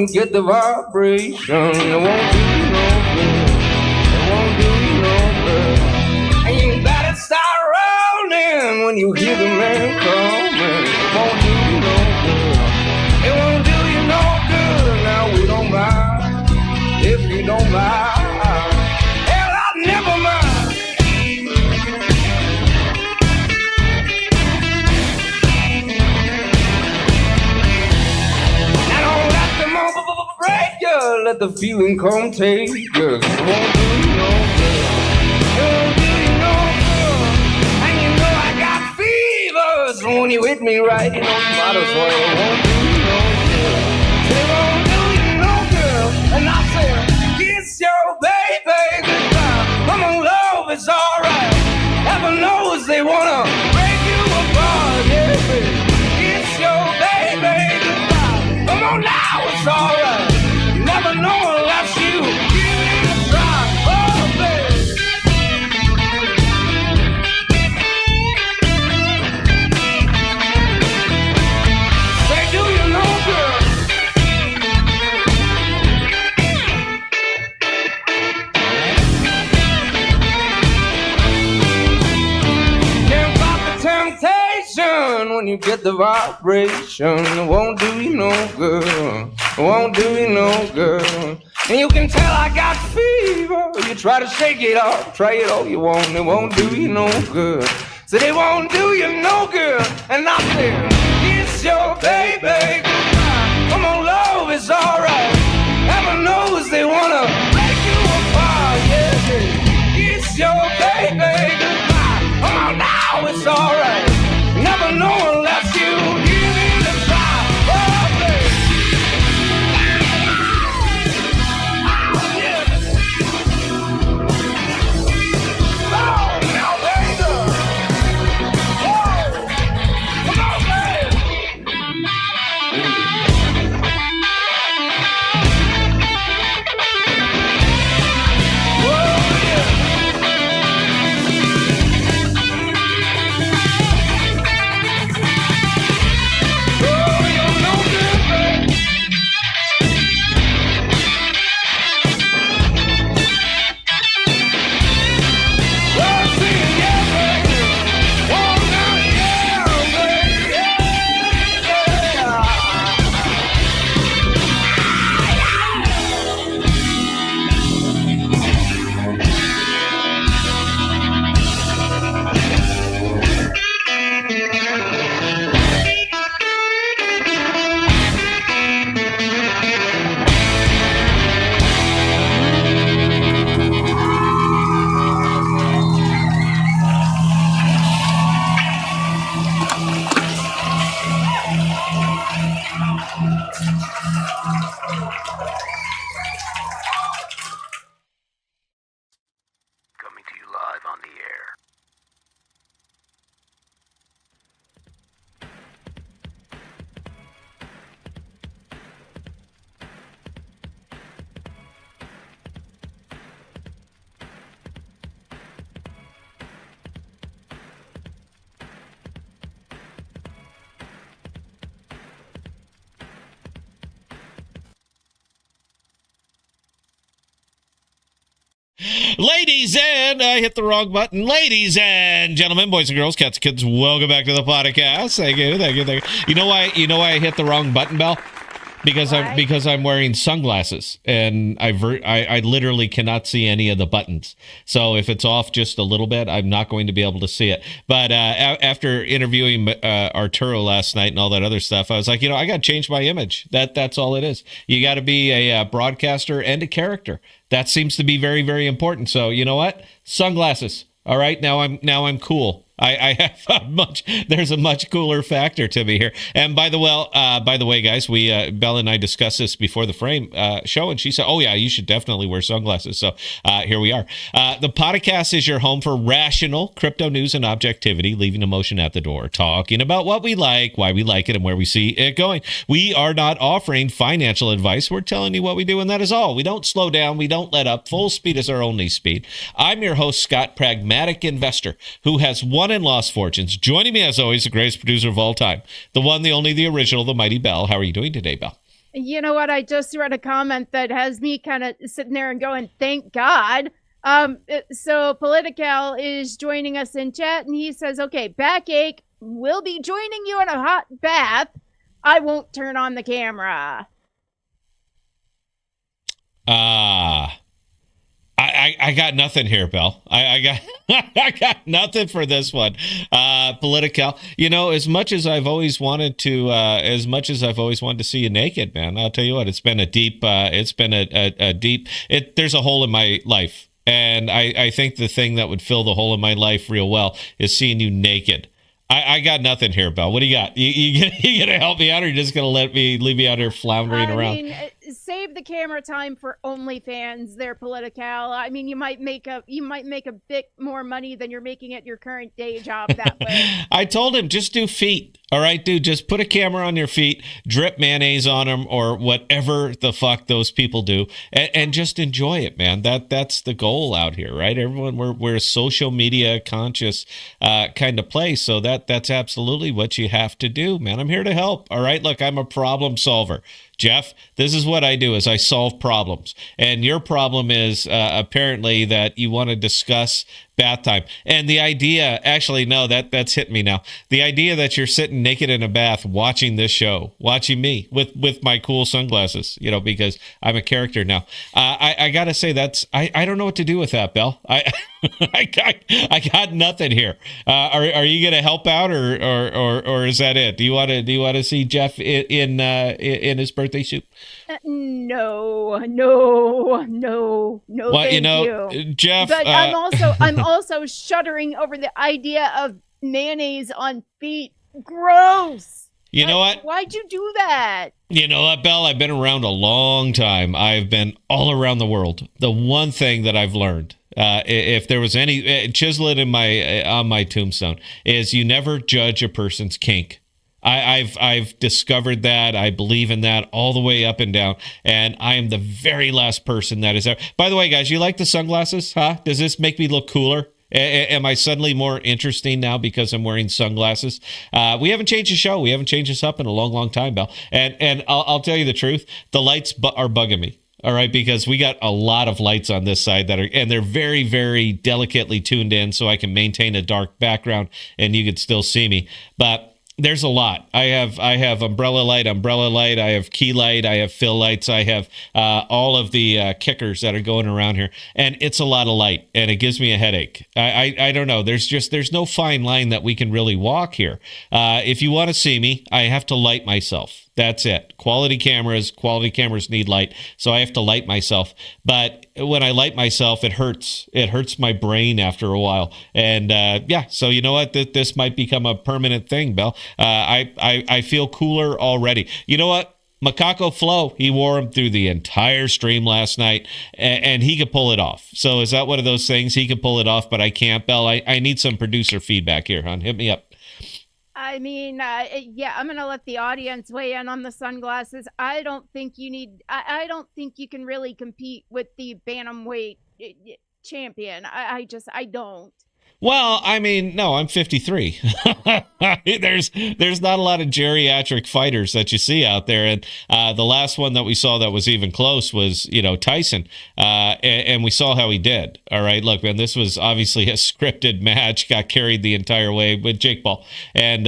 you get the vibration. It won't do you no good. It won't do you no good. And you better start rolling when you hear the man coming. It won't do you no good. It won't do you no good. Now we don't mind if you don't mind. Hell, I never mind. Let the feeling come take you. It won't do you no good. It won't do you no good. And you know I got fevers when you hit me right. You know you might as well. It won't do you no good. It won't do you no good. And I say, kiss your baby goodbye. Come on, love, it's alright. Heaven knows they wanna break you apart. Yeah, baby. Kiss your baby goodbye. Come on now, it's alright. Never know unless you give it a try. Oh, baby. Say, do you know, girl? Can't fight the temptation when you get the vibration. It won't do you no good. It won't do you no good. And you can tell I got fever. You try to shake it off, try it all you want. It won't do you no good. So they won't do you no good. And I say, kiss your baby goodbye. Come on, love, it's alright. Heaven knows they wanna break you apart. Yeah, kiss your baby goodbye. Come on now, it's alright. Never know unless you give it a try. Oh, baby. Ladies and I hit the wrong button. Ladies and gentlemen, boys and girls, cats and kids, welcome back to the podcast. Thank you. You know why I hit the wrong button, Bell? Because I'm wearing sunglasses and I literally cannot see any of the buttons. So if it's off just a little bit, I'm not going to be able to see it. But after interviewing Arturo last night and all that other stuff, I was like, I got to change my image. That's all it is. You got to be a broadcaster and a character. That seems to be very, very important. So you know what? Sunglasses. All right. Now I'm cool. I have there's a much cooler factor to me here. And by the way, guys, we Bella and I discussed this before the frame show, and she said, "Oh yeah, you should definitely wear sunglasses." So here we are. The podcast is your home for rational crypto news and objectivity, leaving emotion at the door, talking about what we like, why we like it, and where we see it going. We are not offering financial advice. We're telling you what we do, and that is all. We don't slow down. We don't let up. Full speed is our only speed. I'm your host, Scott, pragmatic investor who has won and lost fortunes. Joining me as always, the greatest producer of all time, the one, the only, the original, the mighty Bell. How are you doing today, Bell? You know what? I just read a comment that has me kind of sitting there and going, thank God. So Political is joining us in chat, and he says, okay, backache, we'll be joining you in a hot bath. I won't turn on the camera. I got nothing here, Bill. I got I got nothing for this one. Political. You know, as much as I've always wanted to see you naked, man, I'll tell you what, it's been a deep there's a hole in my life. And I think the thing that would fill the hole in my life real well is seeing you naked. I got nothing here, Bill. What do you got? You gonna help me out, or you just gonna leave me out here floundering around? I mean, save the camera time for OnlyFans. They're Political. I mean, you might make a bit more money than you're making at your current day job that way. I told him, just do feet. All right, dude, just put a camera on your feet, drip mayonnaise on them, or whatever the fuck those people do, and just enjoy it, man. That's the goal out here, right? Everyone, we're a social media conscious kind of place, so that's absolutely what you have to do, man. I'm here to help. All right, look, I'm a problem solver. Jeff, this is what I do, is I solve problems. And your problem is apparently that you want to discuss bath time. And the idea, actually, no, that's hit me now. The idea that you're sitting naked in a bath watching this show, watching me with my cool sunglasses, you know, because I'm a character now. I got to say, I don't know what to do with that, Belle. I got nothing here. Are you going to help out, or is that it? Do you want to see Jeff in his birthday suit? No. Well, thank you know, you. Jeff. But I'm also shuddering over the idea of mayonnaise on feet. Gross. You know what? Why'd you do that? You know what, Belle? I've been around a long time. I've been all around the world. The one thing that I've learned, if there was any, chisel it on my tombstone, is you never judge a person's kink. I've discovered that. I believe in that all the way up and down, and I am the very last person that is ever. By the way, guys, you like the sunglasses, huh? Does this make me look cooler? Am I suddenly more interesting now because I'm wearing sunglasses? We haven't changed the show. We haven't changed this up in a long, long time, Belle. And I'll tell you the truth. The lights are bugging me. All right, because we got a lot of lights on this side and they're very, very delicately tuned in so I can maintain a dark background and you could still see me. But there's a lot. I have umbrella light. I have key light. I have fill lights. I have all of the kickers that are going around here, and it's a lot of light, and it gives me a headache. I don't know. There's no fine line that we can really walk here. If you want to see me, I have to light myself. That's it. Quality cameras need light, so I have to light myself. But when I light myself, it hurts. It hurts my brain after a while. And so you know what? This might become a permanent thing, Belle. I feel cooler already. You know what? Macaco Flo, he wore them through the entire stream last night, and he could pull it off. So is that one of those things? He could pull it off, but I can't, Belle. I need some producer feedback here, hon. Hit me up. I mean, I'm going to let the audience weigh in on the sunglasses. I don't think you can really compete with the bantamweight champion. I don't. Well, I mean, no, I'm 53. There's not a lot of geriatric fighters that you see out there, and the last one that we saw that was even close was, Tyson, and we saw how he did. All right, look, man, this was obviously a scripted match. Got carried the entire way with Jake Paul, and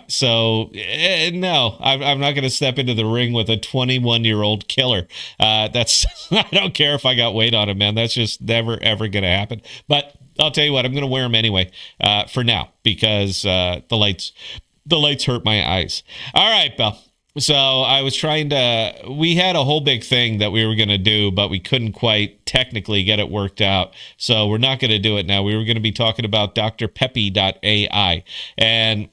so no, I'm not going to step into the ring with a 21-year-old killer. That's I don't care if I got weight on him, man. That's just never ever going to happen. But I'll tell you what, I'm going to wear them anyway for now because the lights hurt my eyes. All right, Belle. So I was we had a whole big thing that we were going to do, but we couldn't quite technically get it worked out. So we're not going to do it now. We were going to be talking about DrPePe.ai. And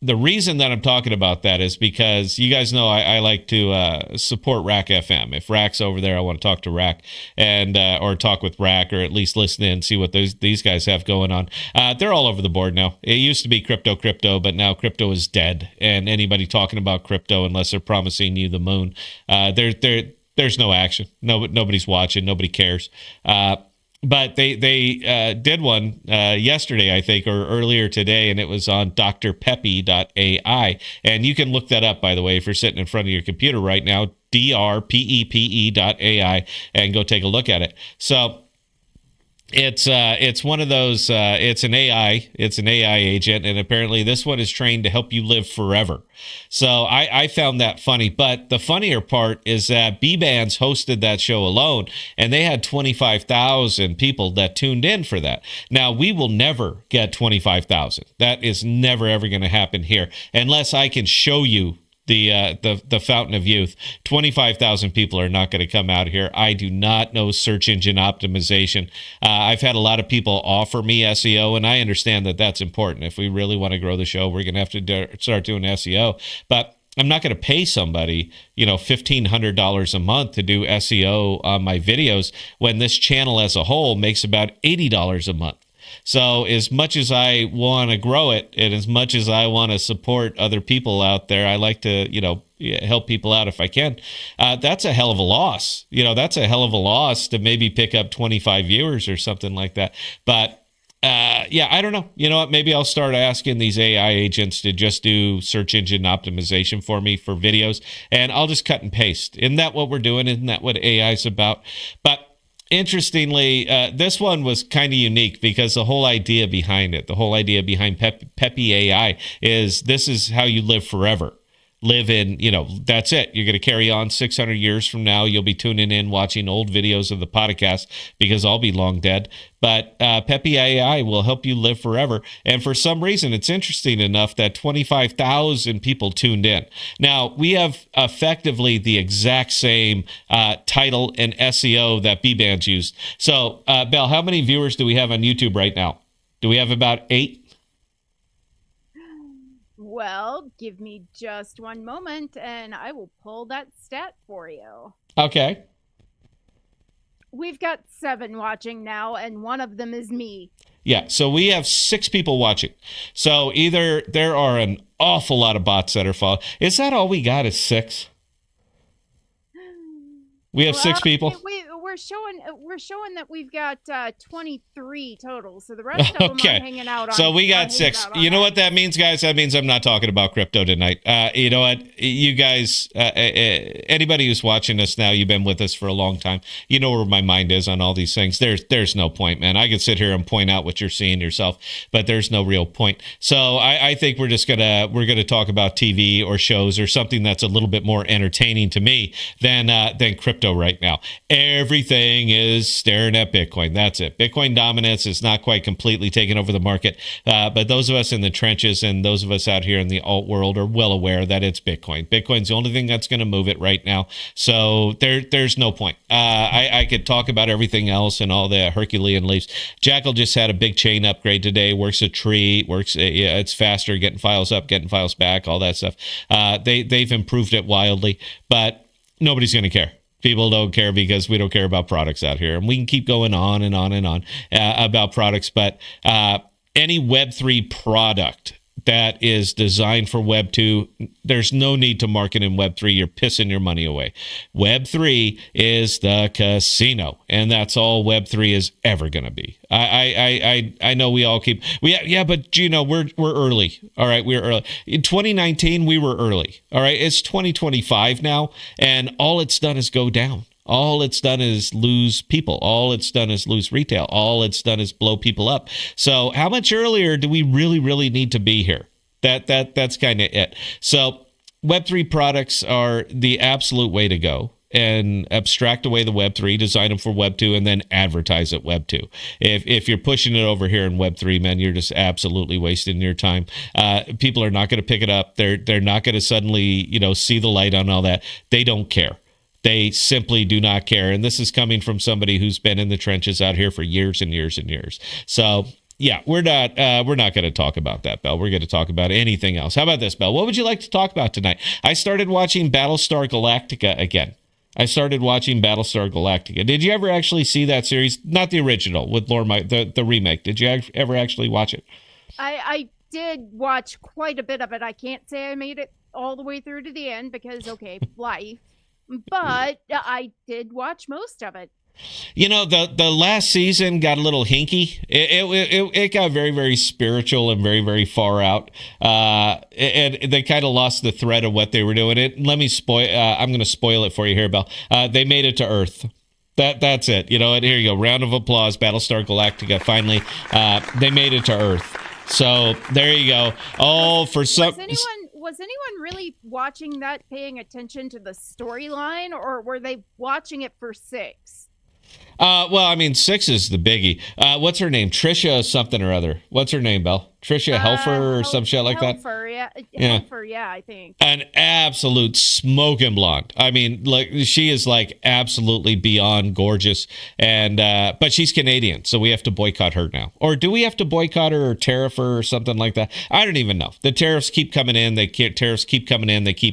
the reason that I'm talking about that is because you guys know I like to support Rack FM. If Rack's over there, I want to talk to Rack and or talk with Rack, or at least listen in and see what these guys have going on. They're all over the board now. It used to be crypto, but now crypto is dead. And anybody talking about crypto, unless they're promising you the moon, there's no action. Nobody's watching. Nobody cares. But they did one yesterday, I think, or earlier today, and it was on DrPePe.ai. And you can look that up, by the way, if you're sitting in front of your computer right now, DrPePe.ai, and go take a look at it. So it's one of those, it's an AI agent, and apparently this one is trained to help you live forever. So I found that funny. But the funnier part is that B-Bands hosted that show alone, and they had 25,000 people that tuned in for that. Now, we will never get 25,000. That is never, ever going to happen here, unless I can show you the fountain of youth. 25,000 people are not going to come out here. I do not know search engine optimization. I've had a lot of people offer me SEO, and I understand that that's important. If we really want to grow the show, we're going to have to start doing SEO. But I'm not going to pay somebody, $1,500 a month to do SEO on my videos when this channel as a whole makes about $80 a month. So as much as I want to grow it, and as much as I want to support other people out there, I like to, help people out if I can. That's a hell of a loss. That's a hell of a loss to maybe pick up 25 viewers or something like that. But I don't know. You know what? Maybe I'll start asking these AI agents to just do search engine optimization for me for videos, and I'll just cut and paste. Isn't that what we're doing? Isn't that what AI is about? But interestingly, this one was kind of unique because the whole idea behind it, the whole idea behind DrPePe.ai is this is how you live forever. Live in, that's it. You're going to carry on 600 years from now. You'll be tuning in, watching old videos of the podcast because I'll be long dead. But DrPePe.ai will help you live forever. And for some reason, it's interesting enough that 25,000 people tuned in. Now, we have effectively the exact same title and SEO that B-Bands used. So, Belle, how many viewers do we have on YouTube right now? Do we have about 8? Well, give me just one moment and I will pull that stat for you. Okay. We've got 7 watching now, and one of them is me. Yeah, so we have 6 people watching. So either there are an awful lot of bots that are following. Is that all we got is 6? We have 6 people? We're showing that we've got 23 total. So the rest of them are hanging out on. So we got 6. You know what that means, guys? That means I'm not talking about crypto tonight. You know what? You guys, anybody who's watching us now, you've been with us for a long time. You know where my mind is on all these things. There's no point, man. I could sit here and point out what you're seeing yourself, but there's no real point. So I think we're gonna talk about TV or shows or something that's a little bit more entertaining to me than crypto right now. Everything is staring at Bitcoin. That's it. Bitcoin dominance is not quite completely taken over the market, but those of us in the trenches and those of us out here in the alt world are well aware that it's Bitcoin. Bitcoin's the only thing that's going to move it right now. So there's no point. I could talk about everything else and all the Herculean leaps. Jackal just had a big chain upgrade today. Works a tree. It's faster, getting files up, getting files back, all that stuff. They've improved it wildly, but nobody's going to care. People don't care because we don't care about products out here. And we can keep going on and on and on about products. But any Web3 product that is designed for Web 2, there's no need to market in Web 3. You're pissing your money away. Web 3 is the casino, and that's all Web 3 is ever going to be. I know we all keep but we're early. All right, we're early. In 2019, we were early. All right, it's 2025 now, and all it's done is go down. All it's done is lose people. All it's done is lose retail. All it's done is blow people up. So how much earlier do we really, really need to be here? That's kind of it. So Web3 products are the absolute way to go. And abstract away the Web3, design them for Web2, and then advertise at Web2. If you're pushing it over here in Web3, man, you're just absolutely wasting your time. People are not going to pick it up. They're not going to suddenly, see the light on all that. They don't care. They simply do not care. And this is coming from somebody who's been in the trenches out here for years and years and years. So, yeah, we're not going to talk about that, Belle. We're going to talk about anything else. How about this, Belle? What would you like to talk about tonight? I started watching Battlestar Galactica again. Did you ever actually see that series? Not the original with Lorne, the remake. Did you ever actually watch it? I did watch quite a bit of it. I can't say I made it all the way through to the end because, life. But I did watch most of it. You know, the last season got a little hinky. It got very, very spiritual and very, very far out. And they kind of lost the thread of what they were doing. Let me I'm going to spoil it for you here, Belle. They made it to Earth. That's it. You know, and here you go. Round of applause. Battlestar Galactica. Finally, they made it to Earth. So there you go. Oh, for some. Was anyone really watching that, paying attention to the storyline, or were they watching it for 6? Well, I mean, 6 is the biggie. What's her name? Trisha something or other. What's her name, Belle? Trisha Helfer or some shit like that? Helfer, yeah, I think. An absolute smoking blonde. I mean, like, she is like absolutely beyond gorgeous. And but she's Canadian, so we have to boycott her now. Or do we have to boycott her or tariff her or something like that? I don't even know. The tariffs keep coming in. They keep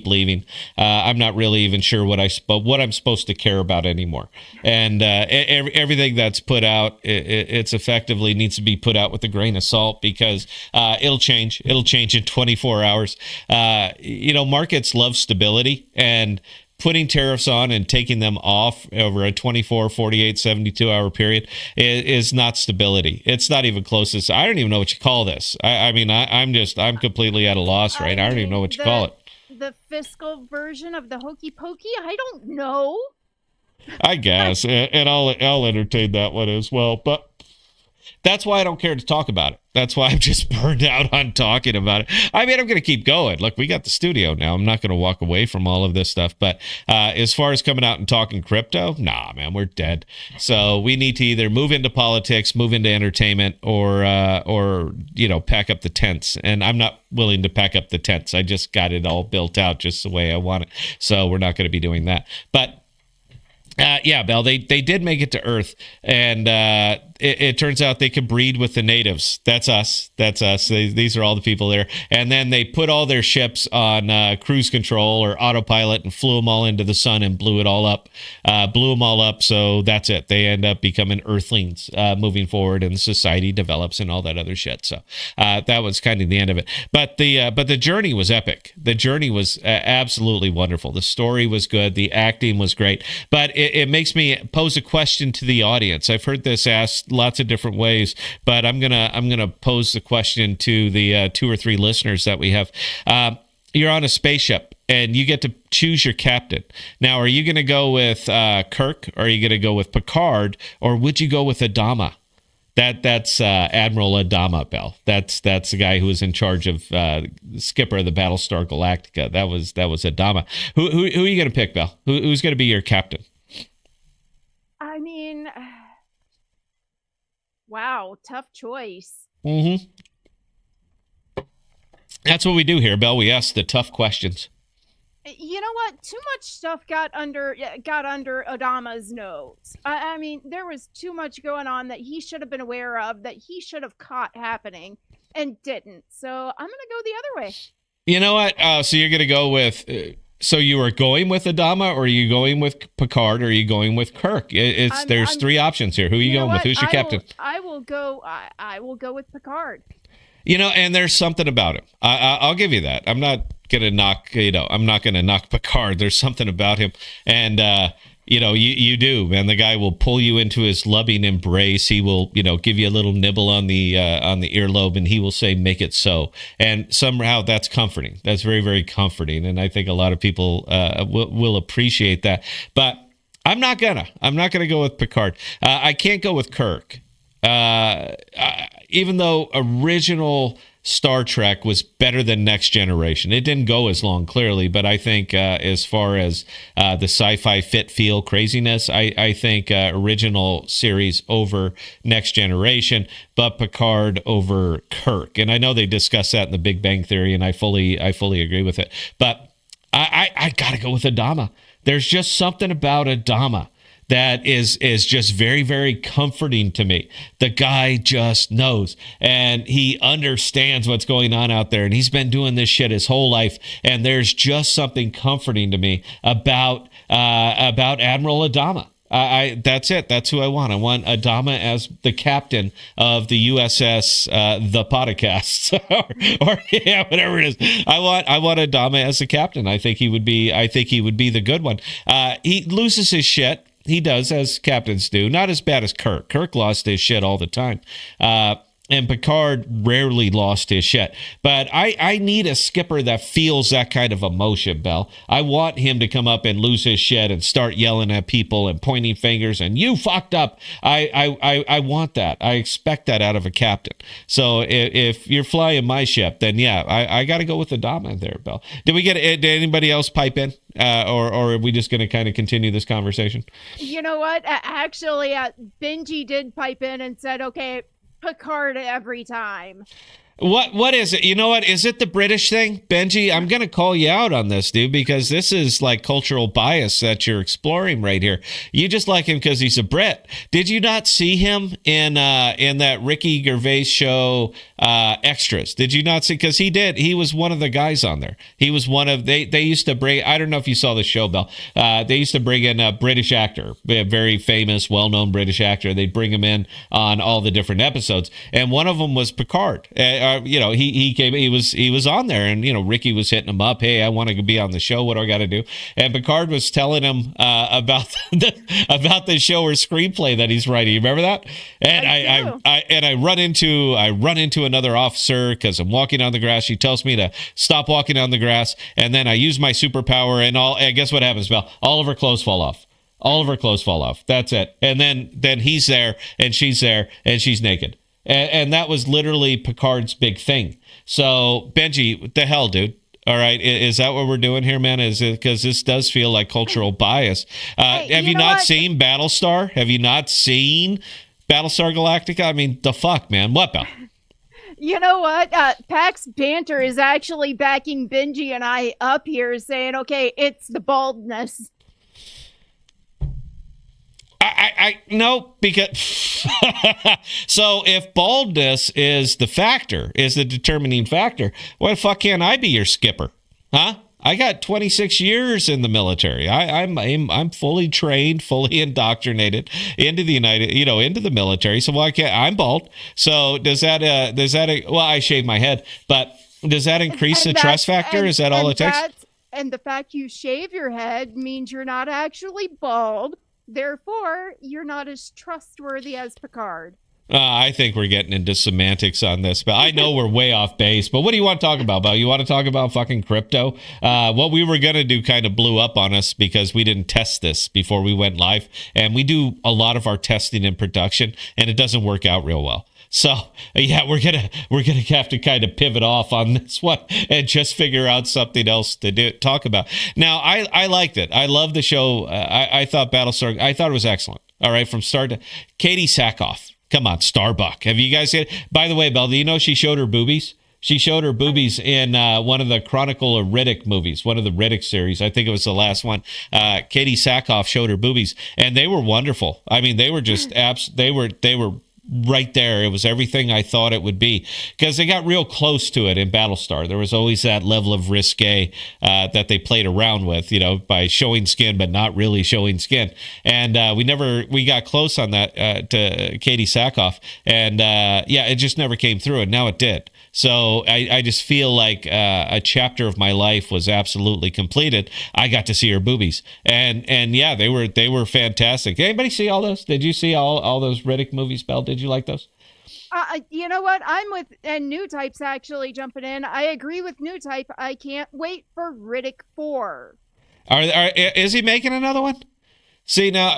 leaving. I'm not really even sure what I'm supposed to care about anymore. And everything that's put out, it's effectively needs to be put out with a grain of salt, because it'll change in 24 hours. Markets love stability, and putting tariffs on and taking them off over a 24, 48, 72 hour period is not stability. It's not even close. I don't even know what you call this. I'm completely at a loss, right? I don't even know what you call it. The fiscal version of the hokey pokey? I don't know. I guess, and I'll entertain that one as well. But that's why I don't care to talk about it. That's why I'm just burned out on talking about it. I mean, I'm going to keep going. Look, we got the studio now. I'm not going to walk away from all of this stuff. But as far as coming out and talking crypto, nah, man, we're dead. So we need to either move into politics, move into entertainment, or pack up the tents. And I'm not willing to pack up the tents. I just got it all built out just the way I want it. So we're not going to be doing that. But yeah, Belle, they did make it to Earth, and it turns out they could breed with the natives. That's us. These are all the people there. And then they put all their ships on cruise control or autopilot and flew them all into the sun and blew them all up. So that's it. They end up becoming Earthlings moving forward, and society develops and all that other shit. So that was kind of the end of it. But the journey was epic. The journey was absolutely wonderful. The story was good. The acting was great. But it makes me pose a question to the audience. I've heard this asked lots of different ways, but I'm gonna pose the question to the 2 or 3 listeners that we have. You're on a spaceship and you get to choose your captain. Now, are you going to go with Kirk, or are you going to go with Picard, or would you go with Adama? That's Admiral Adama, Bell. That's the guy who was in charge of skipper of the Battlestar Galactica. That was Adama. Who are you going to pick, Bell? Who's going to be your captain? I mean, wow, tough choice. Mm-hmm. That's what we do here, Bell. We ask the tough questions. You know what? Too much stuff got under Adama's nose. I mean, there was too much going on that he should have been aware of, that he should have caught happening, and didn't. So I'm going to go the other way. You know what? So you're going to go with... So you are going with Adama, or are you going with Picard, or are you going with Kirk? There's 3 options here. Who are you going with? Who's your captain? I will go with Picard. You know, and there's something about him. I'll give you that. I'm not gonna knock Picard. There's something about him, and you do, man. The guy will pull you into his loving embrace. He will, give you a little nibble on the earlobe, and he will say, "Make it so." And somehow that's comforting. That's very, very comforting, and I think a lot of people will appreciate that. But I'm not gonna go with Picard. I can't go with Kirk. Even though original Star Trek was better than Next Generation. It didn't go as long, clearly, but I think as far as the sci-fi fit, feel, craziness, I think original series over Next Generation, but Picard over Kirk. And I know they discussed that in the Big Bang Theory, and I fully agree with it. But I got to go with Adama. There's just something about Adama that is just very, very comforting to me. The guy just knows, and he understands what's going on out there, and he's been doing this shit his whole life, and there's just something comforting to me about Admiral Adama. That's it. That's who I want. I want Adama as the captain of the USS ThePodocasts, or yeah, whatever it is. I want Adama as the captain. I think he would be the good one. He loses his shit. He does, as captains do. Not as bad as Kirk. Kirk lost his shit all the time. And Picard rarely lost his shit. But I need a skipper that feels that kind of emotion, Bell. I want him to come up and lose his shit and start yelling at people and pointing fingers and you fucked up. I want that. I expect that out of a captain. So if you're flying my ship, then yeah, I got to go with the Dama there, Bell. Did anybody else pipe in? Or are we just going to kind of continue this conversation? You know what? Actually, Benji did pipe in and said, okay, Picard every time. What is it? You know what? Is it the British thing? Benji, I'm going to call you out on this, dude, because this is like cultural bias that you're exploring right here. You just like him because he's a Brit. Did you not see him in that Ricky Gervais show, Extras? Did you not see? Because he did. He was one of the guys on there. He was one of, they used to bring, I don't know if you saw the show, Bell. They used to bring in a British actor, a very famous, well-known British actor. They'd bring him in on all the different episodes. And one of them was Picard. He came, he was on there, and Ricky was hitting him up. Hey, I want to be on the show. What do I got to do? And Picard was telling him about the show or screenplay that he's writing. You remember that? And I run into another officer because I'm walking on the grass. She tells me to stop walking on the grass, and then I use my superpower, and guess what happens, Belle? All of her clothes fall off. All of her clothes fall off. That's it. And then he's there, and she's there, and she's naked. And that was literally Picard's big thing. So, Benji, what the hell, dude? All right, is that what we're doing here, man? Is it because this does feel like cultural bias? Have you not seen Battlestar? Have you not seen Battlestar Galactica? I mean, the fuck, man. What, Bell? You know what? Pax Banter is actually backing Benji and I up here, saying, okay, it's the baldness. I no, because so if baldness is the determining factor, why the fuck can't I be your skipper? Huh? I got 26 years in the military. I'm fully trained, fully indoctrinated into the military. So why can't I'm bald? So does that well, I shave my head, but does that increase the trust factor? Is that all it takes? And the fact you shave your head means you're not actually bald. Therefore, you're not as trustworthy as Picard. I think we're getting into semantics on this, but I know we're way off base. But what do you want to talk about, Belle? You want to talk about fucking crypto? What we were going to do kind of blew up on us because we didn't test this before we went live. And we do a lot of our testing in production, and it doesn't work out real well. So, yeah, we're gonna have to kind of pivot off on this one and just figure out something else to talk about. Now, I liked it. I love the show. I thought Battlestar, I thought it was excellent. All right, from start to Katie Sackhoff. Come on, Starbuck. Have you guys seen it? By the way, Belle, do you know she showed her boobies? She showed her boobies in one of the Chronicle of Riddick movies, one of the Riddick series. I think it was the last one. Katie Sackhoff showed her boobies, and they were wonderful. I mean, they were just they were right there. It was everything I thought it would be, because they got real close to it in Battlestar. There was always that level of risque that they played around with, by showing skin but not really showing skin. And we got close on that to Katie Sackhoff, and it just never came through, and now it did. So I just feel like a chapter of my life was absolutely completed. I got to see her boobies, and yeah, they were fantastic. Did anybody see all those? Did you see all those Riddick movies, Belle? Did you like those? You know what? I'm with, and New Type's actually jumping in. I agree with New Type. I can't wait for Riddick 4. Is he making another one? See, now,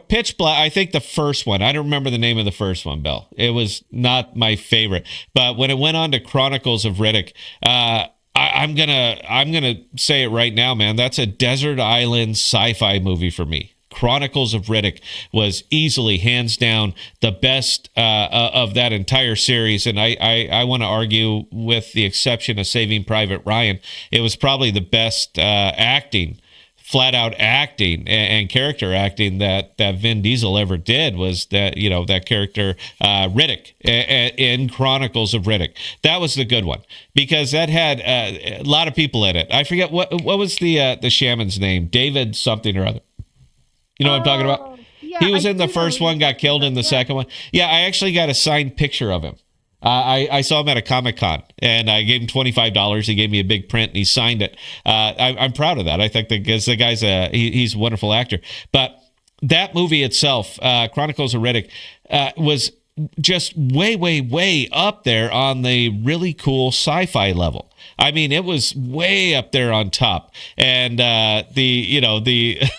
Pitch Black, I think the first one, I don't remember the name of the first one, Belle. It was not my favorite. But when it went on to Chronicles of Riddick, I'm gonna say it right now, man. That's a desert island sci-fi movie for me. Chronicles of Riddick was easily, hands down, the best of that entire series. And I want to argue, with the exception of Saving Private Ryan, it was probably the best acting, flat out acting and character acting that Vin Diesel ever did. Was that, that character Riddick in Chronicles of Riddick. That was the good one, because that had a lot of people in it. I forget what was the shaman's name, David something or other. You know what I'm talking about? Yeah, he was in the first one, got killed in the second one. Yeah, I actually got a signed picture of him. I saw him at a Comic-Con, and I gave him $25. He gave me a big print, and he signed it. I'm proud of that. I think because the guy's he's a wonderful actor. But that movie itself, Chronicles of Riddick, was just way up there on the really cool sci-fi level. I mean, it was way up there on top. And there was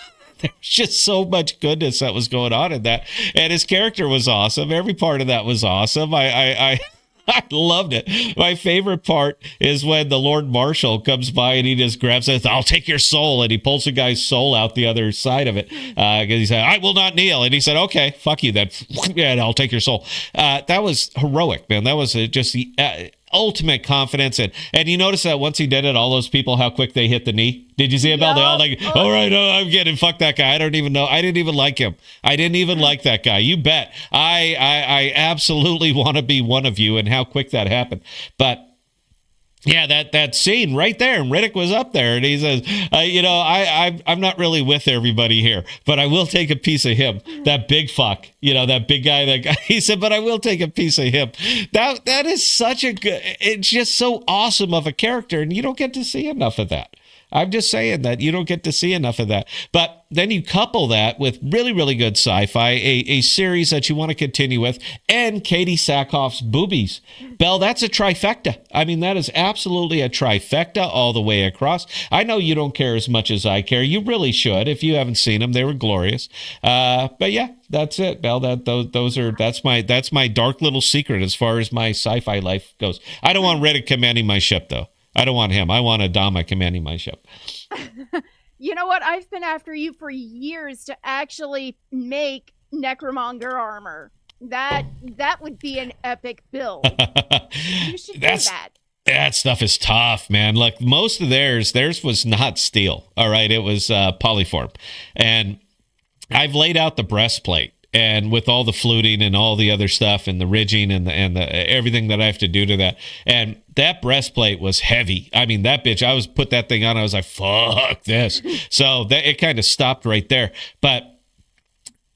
just so much goodness that was going on in that. And his character was awesome. Every part of that was awesome. I loved it. My favorite part is when the Lord Marshal comes by and he just grabs it. I'll take your soul. And he pulls the guy's soul out the other side of it. Because he said, I will not kneel. And he said, okay, fuck you then. And I'll take your soul. That was heroic, man. That was just the ultimate confidence. And you notice that once he did it, all those people, how quick they hit the knee. Did you see it, Bell? They all like, all right, I'm getting, fuck that guy. I don't even know. I didn't even like him. I didn't even like that guy. You bet. I absolutely want to be one of you, and how quick that happened. But yeah, that scene right there, and Riddick was up there, and he says, I'm not really with everybody here, but I will take a piece of him. That big fuck, that big guy, that guy. He said, but I will take a piece of him. That is such a good, it's just so awesome of a character, and you don't get to see enough of that. I'm just saying that you don't get to see enough of that. But then you couple that with really, really good sci-fi, a series that you want to continue with, and Katie Sackhoff's boobies. Belle, that's a trifecta. I mean, that is absolutely a trifecta all the way across. I know you don't care as much as I care. You really should. If you haven't seen them, they were glorious. But yeah, that's it, Belle. That's my dark little secret as far as my sci-fi life goes. I don't want Riddick commanding my ship, though. I don't want him. I want Adama commanding my ship. You know what? I've been after you for years to actually make Necromonger armor. That would be an epic build. You should do that. That stuff is tough, man. Look, most of theirs was not steel. All right, it was polyform, and I've laid out the breastplate. And with all the fluting and all the other stuff and the ridging and the everything that I have to do to that, and that breastplate was heavy. I mean, that bitch, I put that thing on, I was like, fuck this. So it kind of stopped right there. But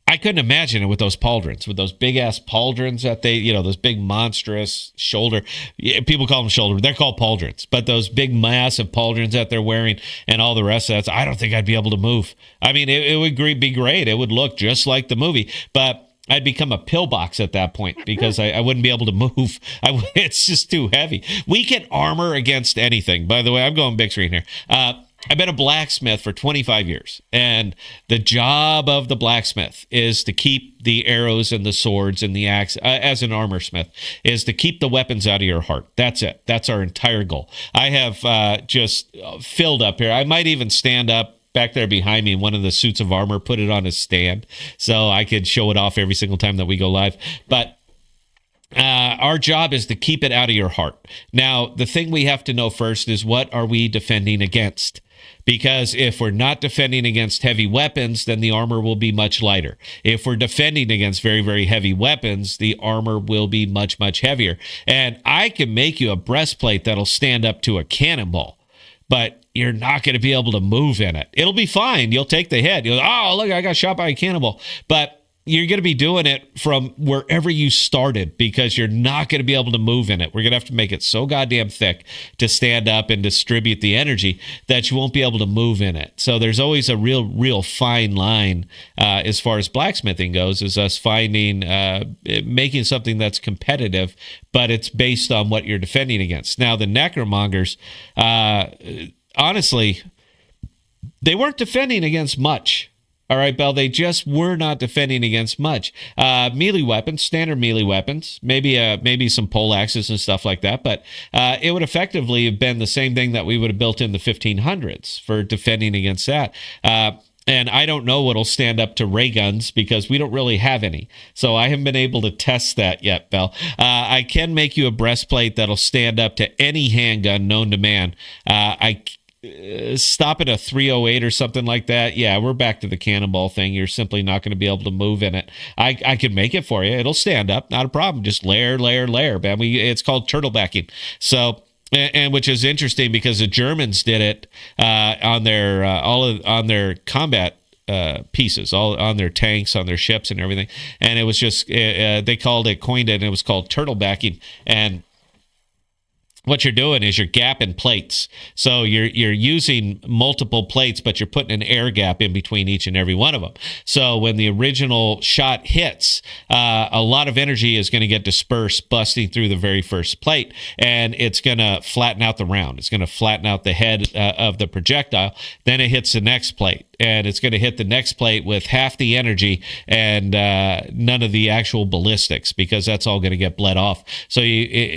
I couldn't imagine it with those pauldrons, with those big ass pauldrons that they, those big monstrous shoulder. People call them shoulder. They're called pauldrons, but those big massive pauldrons that they're wearing and all the rest of that, I don't think I'd be able to move. I mean, it would be great. It would look just like the movie, but I'd become a pillbox at that point because I wouldn't be able to move. It's just too heavy. We can armor against anything. By the way, I'm going big screen here. I've been a blacksmith for 25 years, and the job of the blacksmith is to keep the arrows and the swords and the axe, as an armor smith, is to keep the weapons out of your heart. That's it. That's our entire goal. I have just filled up here. I might even stand up back there behind me in one of the suits of armor, put it on a stand so I could show it off every single time that we go live. But our job is to keep it out of your heart. Now, the thing we have to know first is, what are we defending against? Because if we're not defending against heavy weapons, then the armor will be much lighter. If we're defending against very, very heavy weapons, the armor will be much, much heavier. And I can make you a breastplate that'll stand up to a cannonball, but you're not going to be able to move in it. It'll be fine. You'll take the hit. You'll, oh, look, I got shot by a cannonball. But you're going to be doing it from wherever you started, because you're not going to be able to move in it. We're going to have to make it so goddamn thick to stand up and distribute the energy that you won't be able to move in it. So there's always a real fine line as far as blacksmithing goes, is us finding, making something that's competitive, but it's based on what you're defending against. Now, the necromongers, honestly, they weren't defending against much. All right, Belle, they just were not defending against much. Melee weapons, standard melee weapons, maybe some pole axes and stuff like that, but it would effectively have been the same thing that we would have built in the 1500s for defending against that. And I don't know what'll stand up to ray guns, because we don't really have any. So I haven't been able to test that yet, Belle. I can make you a breastplate that'll stand up to any handgun known to man. Stop at a 308 or something like that. Yeah, we're back to the cannonball thing. You're simply not going to be able to move in it. I can make it for you. It'll stand up, not a problem. Just layer, man. It's called turtlebacking. So, and which is interesting because the Germans did it on their on their combat pieces, all on their tanks, on their ships, and everything. And it was just they coined it, and it was called turtlebacking. And what you're doing is you're gapping plates. So you're using multiple plates, but you're putting an air gap in between each and every one of them. So when the original shot hits, a lot of energy is going to get dispersed, busting through the very first plate, and it's going to flatten out the round. It's going to flatten out the head of the projectile. Then it hits the next plate, and it's going to hit the next plate with half the energy and none of the actual ballistics, because that's all going to get bled off. So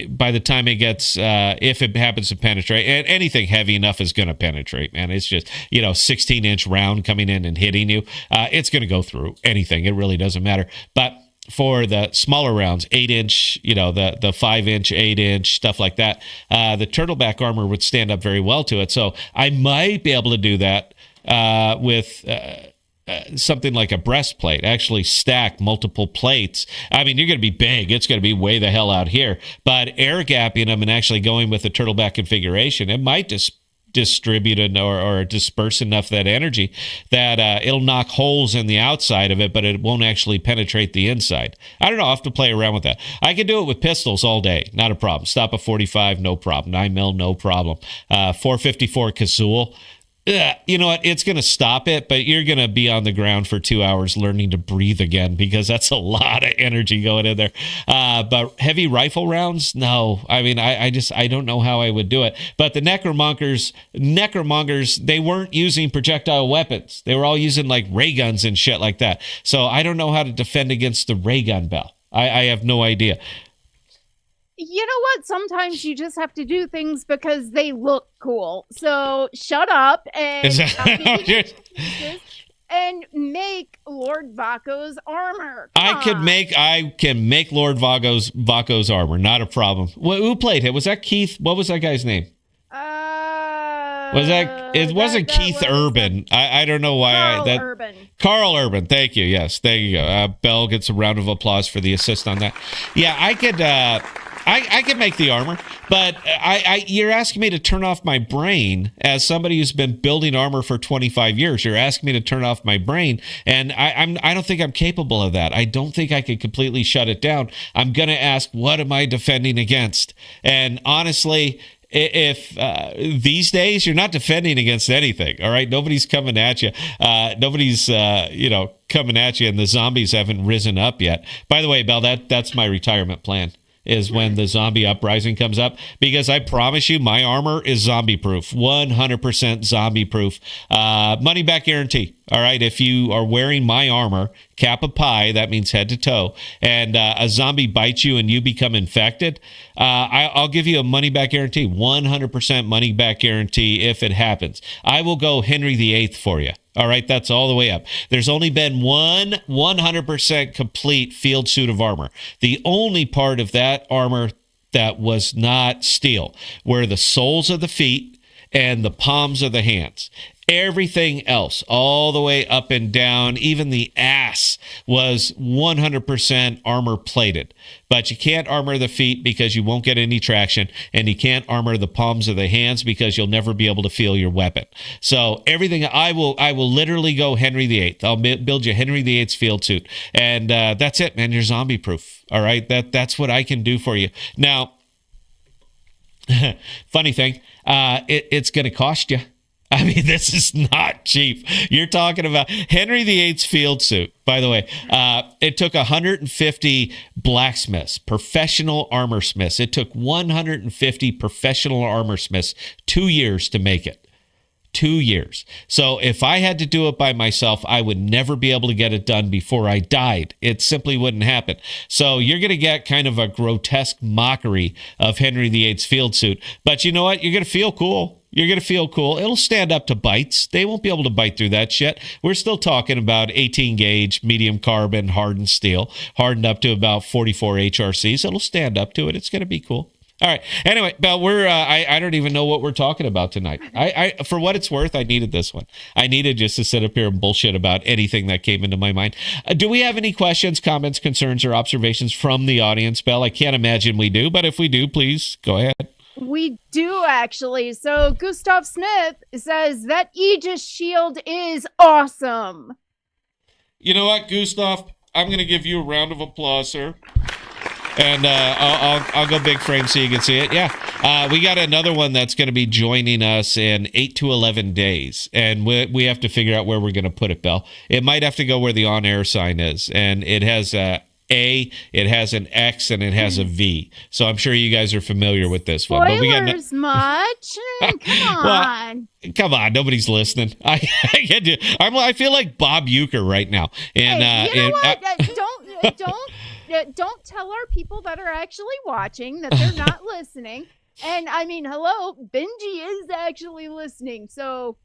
by the time it gets if it happens to penetrate, and anything heavy enough is going to penetrate, man. It's just, 16-inch round coming in and hitting you. It's going to go through anything. It really doesn't matter. But for the smaller rounds, 8-inch, the 5-inch, 8-inch, stuff like that, the turtleback armor would stand up very well to it. So I might be able to do that with something like a breastplate, actually stack multiple plates. I mean, you're going to be big. It's going to be way the hell out here. But air gapping them and actually going with the turtleback configuration, it might distribute or disperse enough that energy that it'll knock holes in the outside of it, but it won't actually penetrate the inside. I don't know. I'll have to play around with that. I can do it with pistols all day. Not a problem. Stop a 45, no problem. 9mm, no problem. 454 Cazul. You know what? It's going to stop it, but you're going to be on the ground for 2 hours learning to breathe again, because that's a lot of energy going in there. But heavy rifle rounds, no. I mean, I don't know how I would do it. But the necromongers, they weren't using projectile weapons. They were all using like ray guns and shit like that. So I don't know how to defend against the ray gun, Bell. I have no idea. You know what? Sometimes you just have to do things because they look cool. So shut up and and make Lord Vaco's armor. I can make Lord Vaco's armor. Not a problem. Who played it? Was that Keith? What was that guy's name? It wasn't Keith Urban. I don't know why. Carl Urban. Thank you. Yes, there you go. Bell gets a round of applause for the assist on that. Yeah, I could. I can make the armor, but you're asking me to turn off my brain as somebody who's been building armor for 25 years. You're asking me to turn off my brain, and I don't think I'm capable of that. I don't think I can completely shut it down. I'm going to ask, what am I defending against? And honestly, if these days you're not defending against anything, all right? Nobody's coming at you. Nobody's coming at you, and the zombies haven't risen up yet. By the way, Bell, that's my retirement plan, is when the zombie uprising comes up, because I promise you my armor is zombie proof, 100% zombie proof. Money back guarantee. All right. If you are wearing my armor, cap of pie, that means head to toe, and a zombie bites you and you become infected, I'll give you a money back guarantee, 100% money back guarantee if it happens. I will go Henry VIII for you. All right, that's all the way up. There's only been one 100% complete field suit of armor. The only part of that armor that was not steel were the soles of the feet and the palms of the hands. Everything else, all the way up and down, even the ass, was 100% armor plated. But you can't armor the feet because you won't get any traction, and you can't armor the palms of the hands because you'll never be able to feel your weapon. So everything, I will literally go Henry VIII. I'll build you Henry VIII's field suit, and that's it, man. You're zombie proof. All right, that's what I can do for you. Now, funny thing, it's going to cost you. I mean, this is not cheap. You're talking about Henry VIII's field suit. By the way, it took 150 blacksmiths, professional armor smiths. It took 150 professional armor smiths 2 years to make it. 2 years. So if I had to do it by myself, I would never be able to get it done before I died. It simply wouldn't happen. So you're going to get kind of a grotesque mockery of Henry VIII's field suit. But you know what? You're going to feel cool. You're going to feel cool. It'll stand up to bites. They won't be able to bite through that shit. We're still talking about 18 gauge, medium carbon, hardened steel, hardened up to about 44 HRCs. It'll stand up to it. It's going to be cool. All right. Anyway, Belle, we're I don't even know what we're talking about tonight. I for what it's worth, I needed this one. I needed just to sit up here and bullshit about anything that came into my mind. Do we have any questions, comments, concerns, or observations from the audience, Belle? I can't imagine we do, but if we do, please go ahead. We do, actually. So Gustav Smith says that Aegis shield is awesome. You know what, Gustav? I'm going to give you a round of applause, sir. And I'll go big frame so you can see it. Yeah. We got another one that's going to be joining us in 8 to 11 days. And we have to figure out where we're going to put it, Belle. It might have to go where the on-air sign is. And it has it has an X, and it has a V. So I'm sure you guys are familiar with this one. But we got much? Come on. Well, come on, nobody's listening. I get you. I feel like Bob Euchre right now. And hey, you know what? Don't tell our people that are actually watching that they're not listening. And I mean, hello, Benji is actually listening. So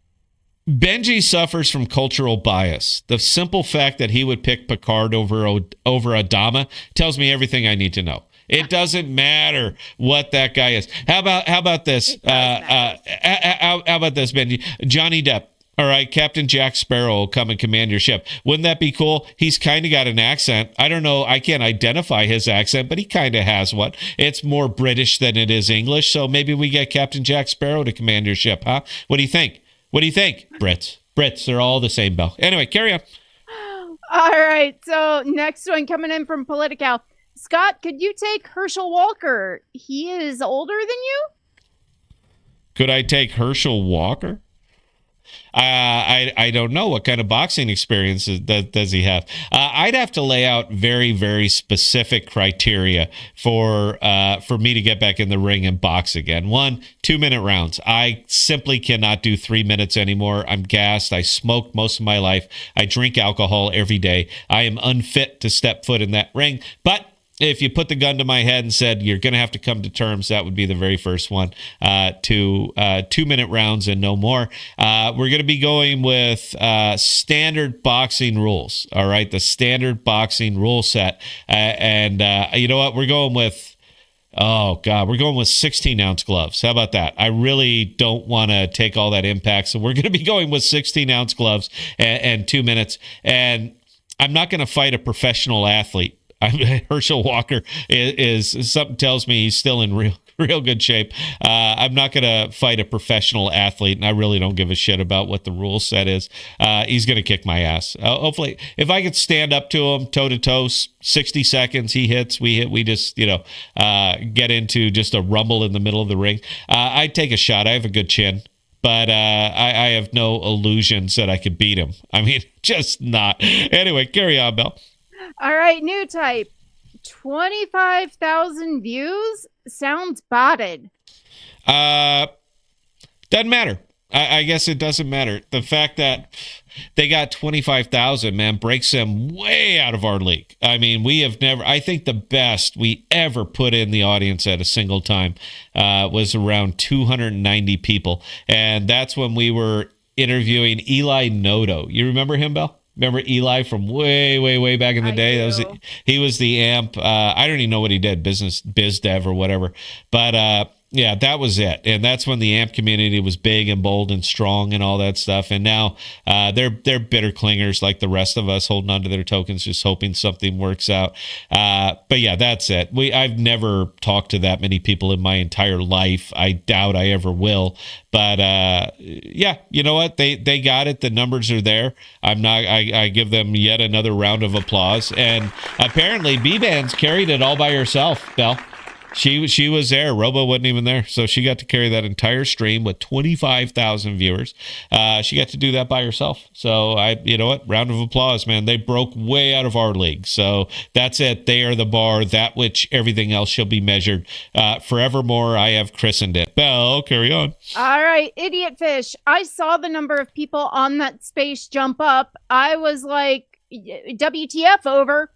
Benji suffers from cultural bias. The simple fact that he would pick Picard over Adama tells me everything I need to know. It doesn't matter what that guy is. How about this? How about this, Benji? Johnny Depp. All right, Captain Jack Sparrow will come and command your ship. Wouldn't that be cool? He's kind of got an accent. I don't know. I can't identify his accent, but he kind of has one. It's more British than it is English, so maybe we get Captain Jack Sparrow to command your ship, huh? What do you think? What do you think? Brits, they're all the same, Belle. Anyway, carry on. All right, so next one coming in from Political. Scott, could you take Herschel Walker? He is older than you? Could I take Herschel Walker? I don't know what kind of boxing experience does he have. I'd have to lay out very, very specific criteria for me to get back in the ring and box again. 1, 2-minute rounds. I simply cannot do 3 minutes anymore. I'm gassed. I smoked most of my life. I drink alcohol every day. I am unfit to step foot in that ring. But if you put the gun to my head and said, you're going to have to come to terms, that would be the very first one, to 2-minute rounds and no more. We're going to be going with standard boxing rules. All right. The standard boxing rule set. And you know what? We're going with, we're going with 16-ounce gloves. How about that? I really don't want to take all that impact. So we're going to be going with 16-ounce gloves and 2 minutes. And I'm not going to fight a professional athlete. Herschel Walker is something tells me he's still in real good shape. I'm not going to fight a professional athlete, and I really don't give a shit about what the rule set is. He's going to kick my ass. Hopefully, if I could stand up to him toe to toe, 60 seconds, he hits, we hit, we just get into just a rumble in the middle of the ring. I'd take a shot. I have a good chin. But I have no illusions that I could beat him. I mean, just not. Anyway, carry on, Belle. All right, new type. 25,000 views? Sounds botted. Doesn't matter. I guess it doesn't matter. The fact that they got 25,000, man, breaks them way out of our league. I mean, we have never, I think the best we ever put in the audience at a single time was around 290 people. And that's when we were interviewing Eli Noto. You remember him, Belle? Remember Eli from way back in the day? He was the AMP. I don't even know what he did, biz dev or whatever. But yeah, that was it. And that's when the AMP community was big and bold and strong and all that stuff. And now they're bitter clingers like the rest of us, holding on to their tokens, just hoping something works out. But yeah, that's it. I've never talked to that many people in my entire life. I doubt I ever will. But yeah, you know what? They got it. The numbers are there. I give them yet another round of applause. And apparently B-Band's carried it all by herself, Belle. She was there. Robo wasn't even there. So she got to carry that entire stream with 25,000 viewers. She got to do that by herself. So you know what? Round of applause, man. They broke way out of our league. So that's it. They are the bar, that which everything else shall be measured. Forevermore, I have christened it. Belle, carry on. All right, Idiot Fish. I saw the number of people on that space jump up. I was like, WTF, over.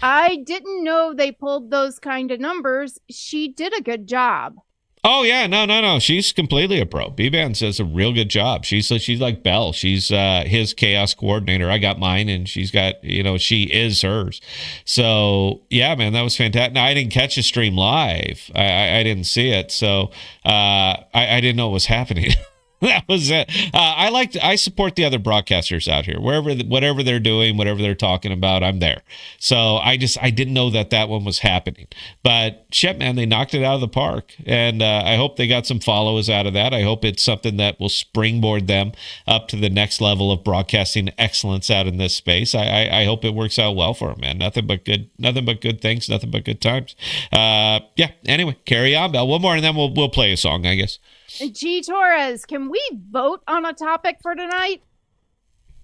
I didn't know they pulled those kind of numbers. She did a good job. Oh, yeah. No. She's completely a pro. B-Band says a real good job. She's like Belle. She's his chaos coordinator. I got mine, and she's got, she is hers. So, yeah, man, that was fantastic. Now, I didn't catch the stream live. I didn't see it. So I didn't know what was happening. That was it. I support the other broadcasters out here. Whatever they're doing, whatever they're talking about, I'm there. So I didn't know that one was happening. But shit, man, they knocked it out of the park. And I hope they got some followers out of that. I hope it's something that will springboard them up to the next level of broadcasting excellence out in this space. I hope it works out well for them, man. Nothing but good things, nothing but good times. Yeah. Anyway, carry on, Bell. One more, and then we'll play a song, I guess. G Torres, can we vote on a topic for tonight?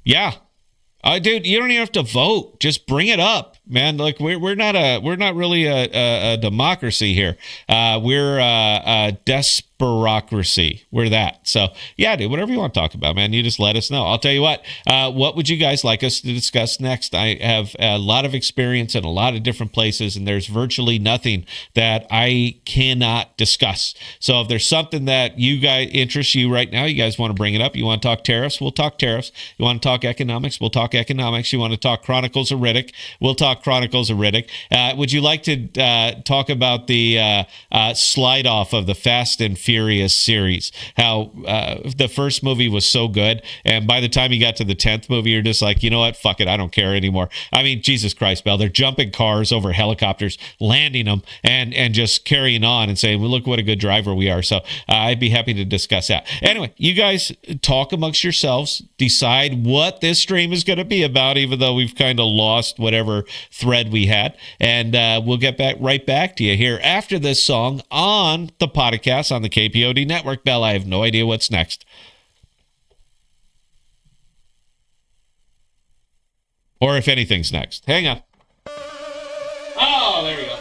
Yeah. Dude, you don't even have to vote. Just bring it up, man. Like we're not really a democracy here. We're a desperocracy. We're that. So yeah, dude, whatever you want to talk about, man, you just let us know. I'll tell you what would you guys like us to discuss next? I have a lot of experience in a lot of different places, and there's virtually nothing that I cannot discuss. So if there's something that you guys interests you right now, you guys want to bring it up. You want to talk tariffs? We'll talk tariffs. You want to talk economics? We'll talk economics. You want to talk Chronicles of Riddick? We'll talk Chronicles of Riddick. Would you like to talk about the slide off of the Fast and Furious series? How the first movie was so good, and by the time you got to the 10th movie, you're just like, you know what? Fuck it. I don't care anymore. I mean, Jesus Christ, Bell. They're jumping cars over helicopters, landing them, and just carrying on and saying, well, look what a good driver we are. So I'd be happy to discuss that. Anyway, you guys talk amongst yourselves, decide what this stream is going to be about, even though we've kind of lost whatever thread we had, and we'll get right back to you here after this song on the podcast on the KPOD network. Bell, I have no idea what's next, or if anything's next. Hang on. Oh, there you go.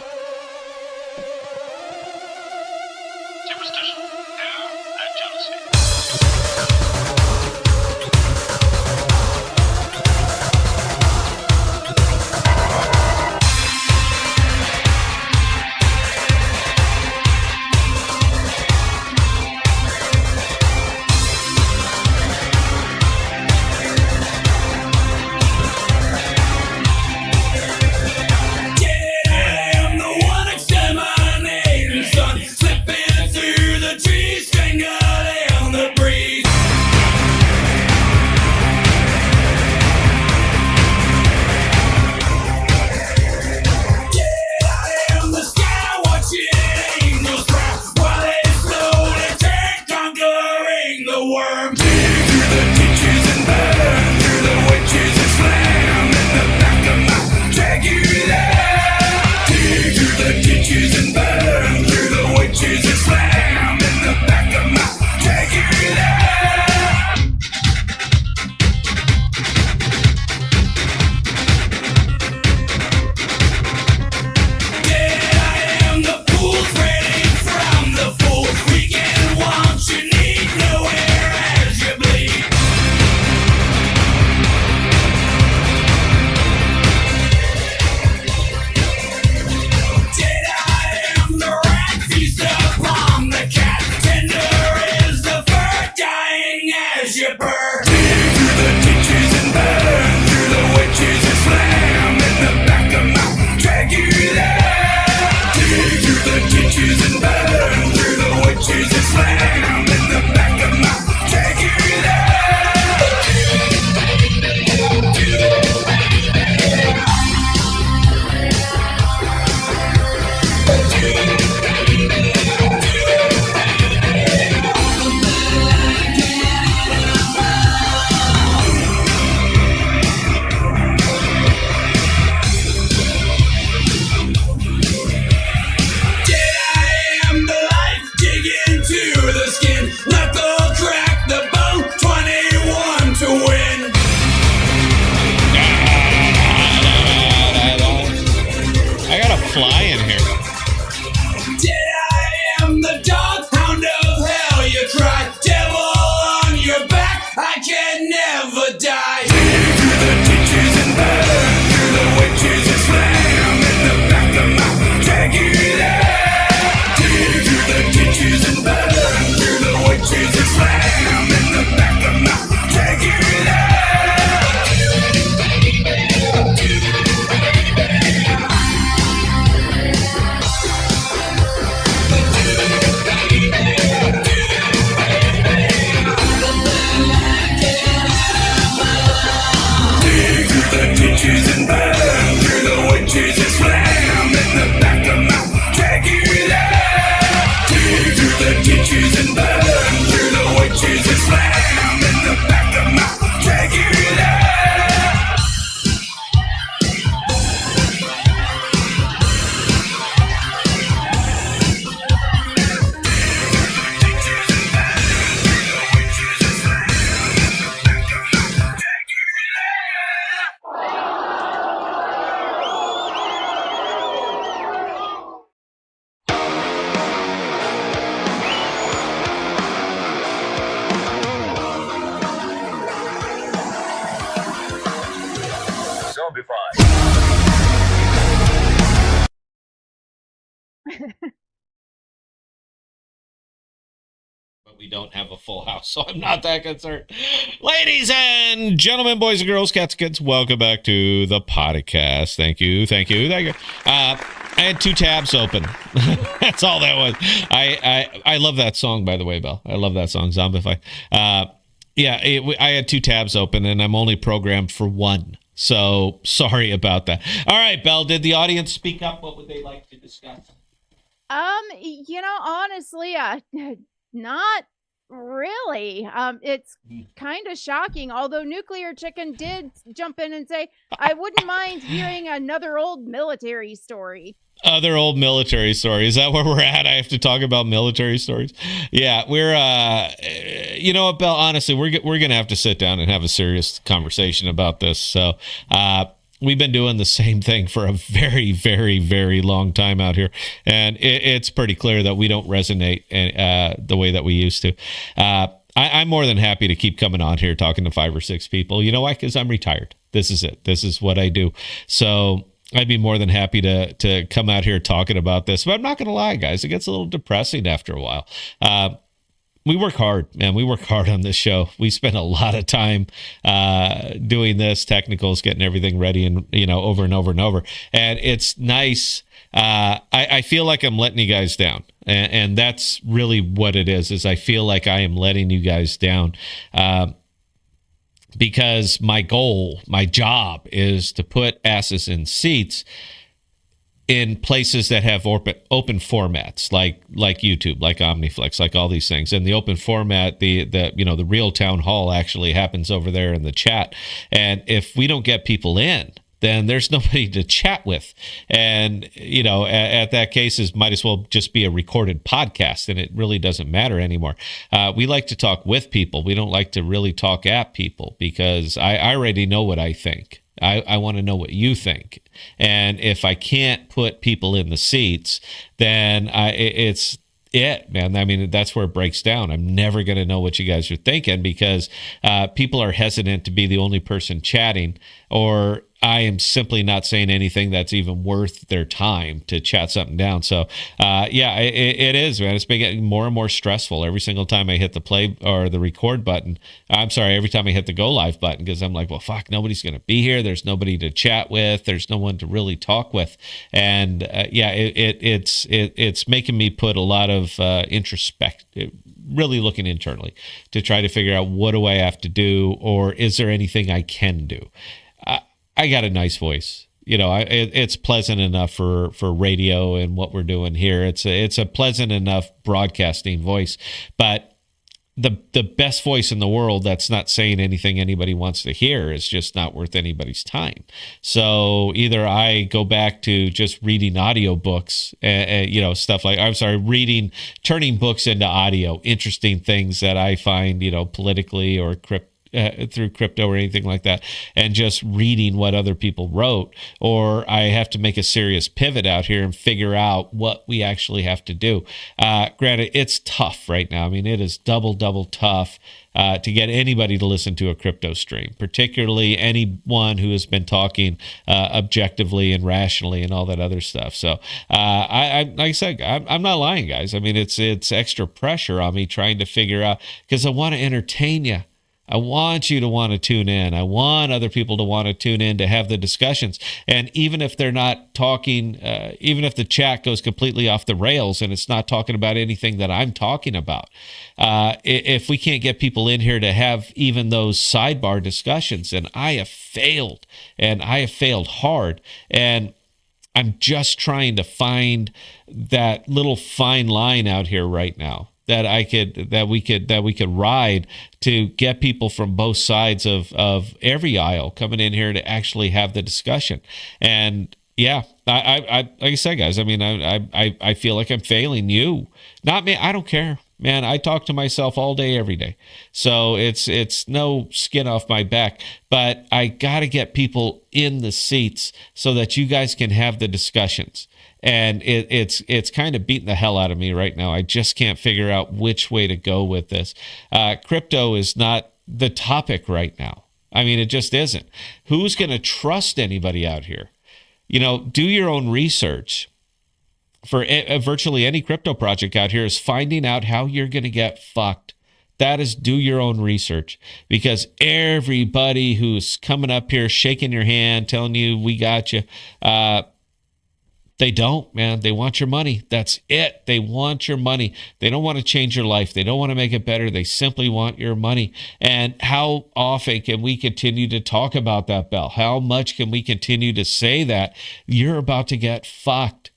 But we don't have a full house, so I'm not that concerned. Ladies and gentlemen, boys and girls, cats and kids, welcome back to the podcast. Thank you. I had 2 tabs open. That's all that was. I love that song, by the way, Belle. I love that song, Zombify. I had 2 tabs open, and I'm only programmed for 1. So sorry about that. All right, Belle, did the audience speak up? What would they like to discuss? Honestly, not really. It's kind of shocking. Although Nuclear Chicken did jump in and say, I wouldn't mind hearing another old military story. Other old military story. Is that where we're at? I have to talk about military stories. Yeah, we're, you know what, Belle, honestly, we're going to have to sit down and have a serious conversation about this. So, we've been doing the same thing for a very, very, very long time out here. And it's pretty clear that we don't resonate the way that we used to. I'm more than happy to keep coming on here talking to 5 or 6 people. You know why? Because I'm retired. This is it. This is what I do. So I'd be more than happy to come out here talking about this. But I'm not going to lie, guys. It gets a little depressing after a while. We work hard, man. We work hard on this show. We spend a lot of time doing this, technicals, getting everything ready, and over and over and over. And it's nice. I feel like I'm letting you guys down, and that's really what it is I feel like I am letting you guys down. Because my goal, my job, is to put asses in seats in places that have open formats, like YouTube, like Omniflix, like all these things. And the open format, the real town hall actually happens over there in the chat. And if we don't get people in, then there's nobody to chat with. And, at that case, it might as well just be a recorded podcast, and it really doesn't matter anymore. We like to talk with people. We don't like to really talk at people, because I already know what I think. I want to know what you think. And if I can't put people in the seats, then it's it, man. I mean, that's where it breaks down. I'm never going to know what you guys are thinking, because people are hesitant to be the only person chatting, or I am simply not saying anything that's even worth their time to chat something down. So, it is, man. It's been getting more and more stressful every single time I hit the play or the record button. I'm sorry, every time I hit the go live button, because I'm like, well, fuck, nobody's going to be here. There's nobody to chat with. There's no one to really talk with. And it's making me put a lot of really looking internally to try to figure out, what do I have to do, or is there anything I can do? I got a nice voice. It's pleasant enough for radio and what we're doing here. It's a pleasant enough broadcasting voice, but the best voice in the world that's not saying anything anybody wants to hear is just not worth anybody's time. So either I go back to just reading audiobooks, stuff like, turning books into audio, interesting things that I find, politically or through crypto or anything like that, and just reading what other people wrote, or I have to make a serious pivot out here and figure out what we actually have to do. Granted, it's tough right now. I mean, it is double tough to get anybody to listen to a crypto stream, particularly anyone who has been talking objectively and rationally and all that other stuff. So like I said, I'm not lying, guys. I mean, it's extra pressure on me trying to figure out, because I want to entertain you. I want you to want to tune in. I want other people to want to tune in to have the discussions. And even if they're not talking, even if the chat goes completely off the rails and it's not talking about anything that I'm talking about, if we can't get people in here to have even those sidebar discussions, then I have failed, and I have failed hard. And I'm just trying to find that little fine line out here right now that we could ride to get people from both sides of every aisle coming in here to actually have the discussion. And yeah, I like I said, guys, I mean, I feel like I'm failing you, not me. I don't care, man. I talk to myself all day, every day. So it's no skin off my back, but I got to get people in the seats so that you guys can have the discussions. And it's kind of beating the hell out of me right now. I just can't figure out which way to go with this. Crypto is not the topic right now. I mean, it just isn't. Who's going to trust anybody out here? Do your own research. for virtually any crypto project out here is finding out how you're going to get fucked. That is, do your own research, because everybody who's coming up here, shaking your hand, telling you we got you, they don't, man. They want your money. That's it. They want your money. They don't want to change your life. They don't want to make it better. They simply want your money. And how often can we continue to talk about that, Bell? How much can we continue to say that? You're about to get fucked.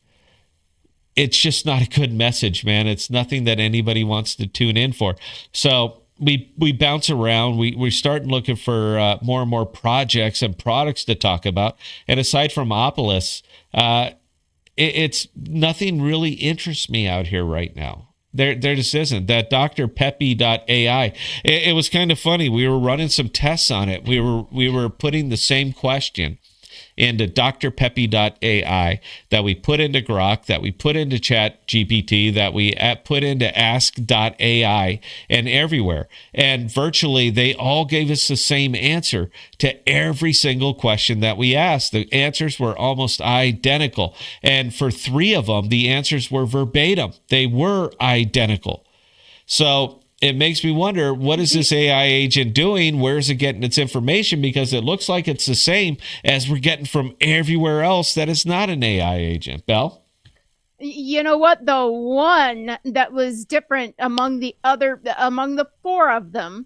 It's just not a good message, man. It's nothing that anybody wants to tune in for. So we bounce around. We start looking for more and more projects and products to talk about. And aside from Opolis, it's nothing really interests me out here right now. There just isn't. That DrPePe.ai. It was kind of funny. We were running some tests on it. We were putting the same question into DrPePe.ai that we put into Grok, that we put into Chat GPT, that we put into Ask.ai, and everywhere. And virtually they all gave us the same answer to every single question that we asked. The answers were almost identical. And for 3 of them, the answers were verbatim. They were identical. So it makes me wonder, what is this AI agent doing? Where is it getting its information? Because it looks like it's the same as we're getting from everywhere else that is not an AI agent. Bell? You know what? The one that was different among the 4 of them,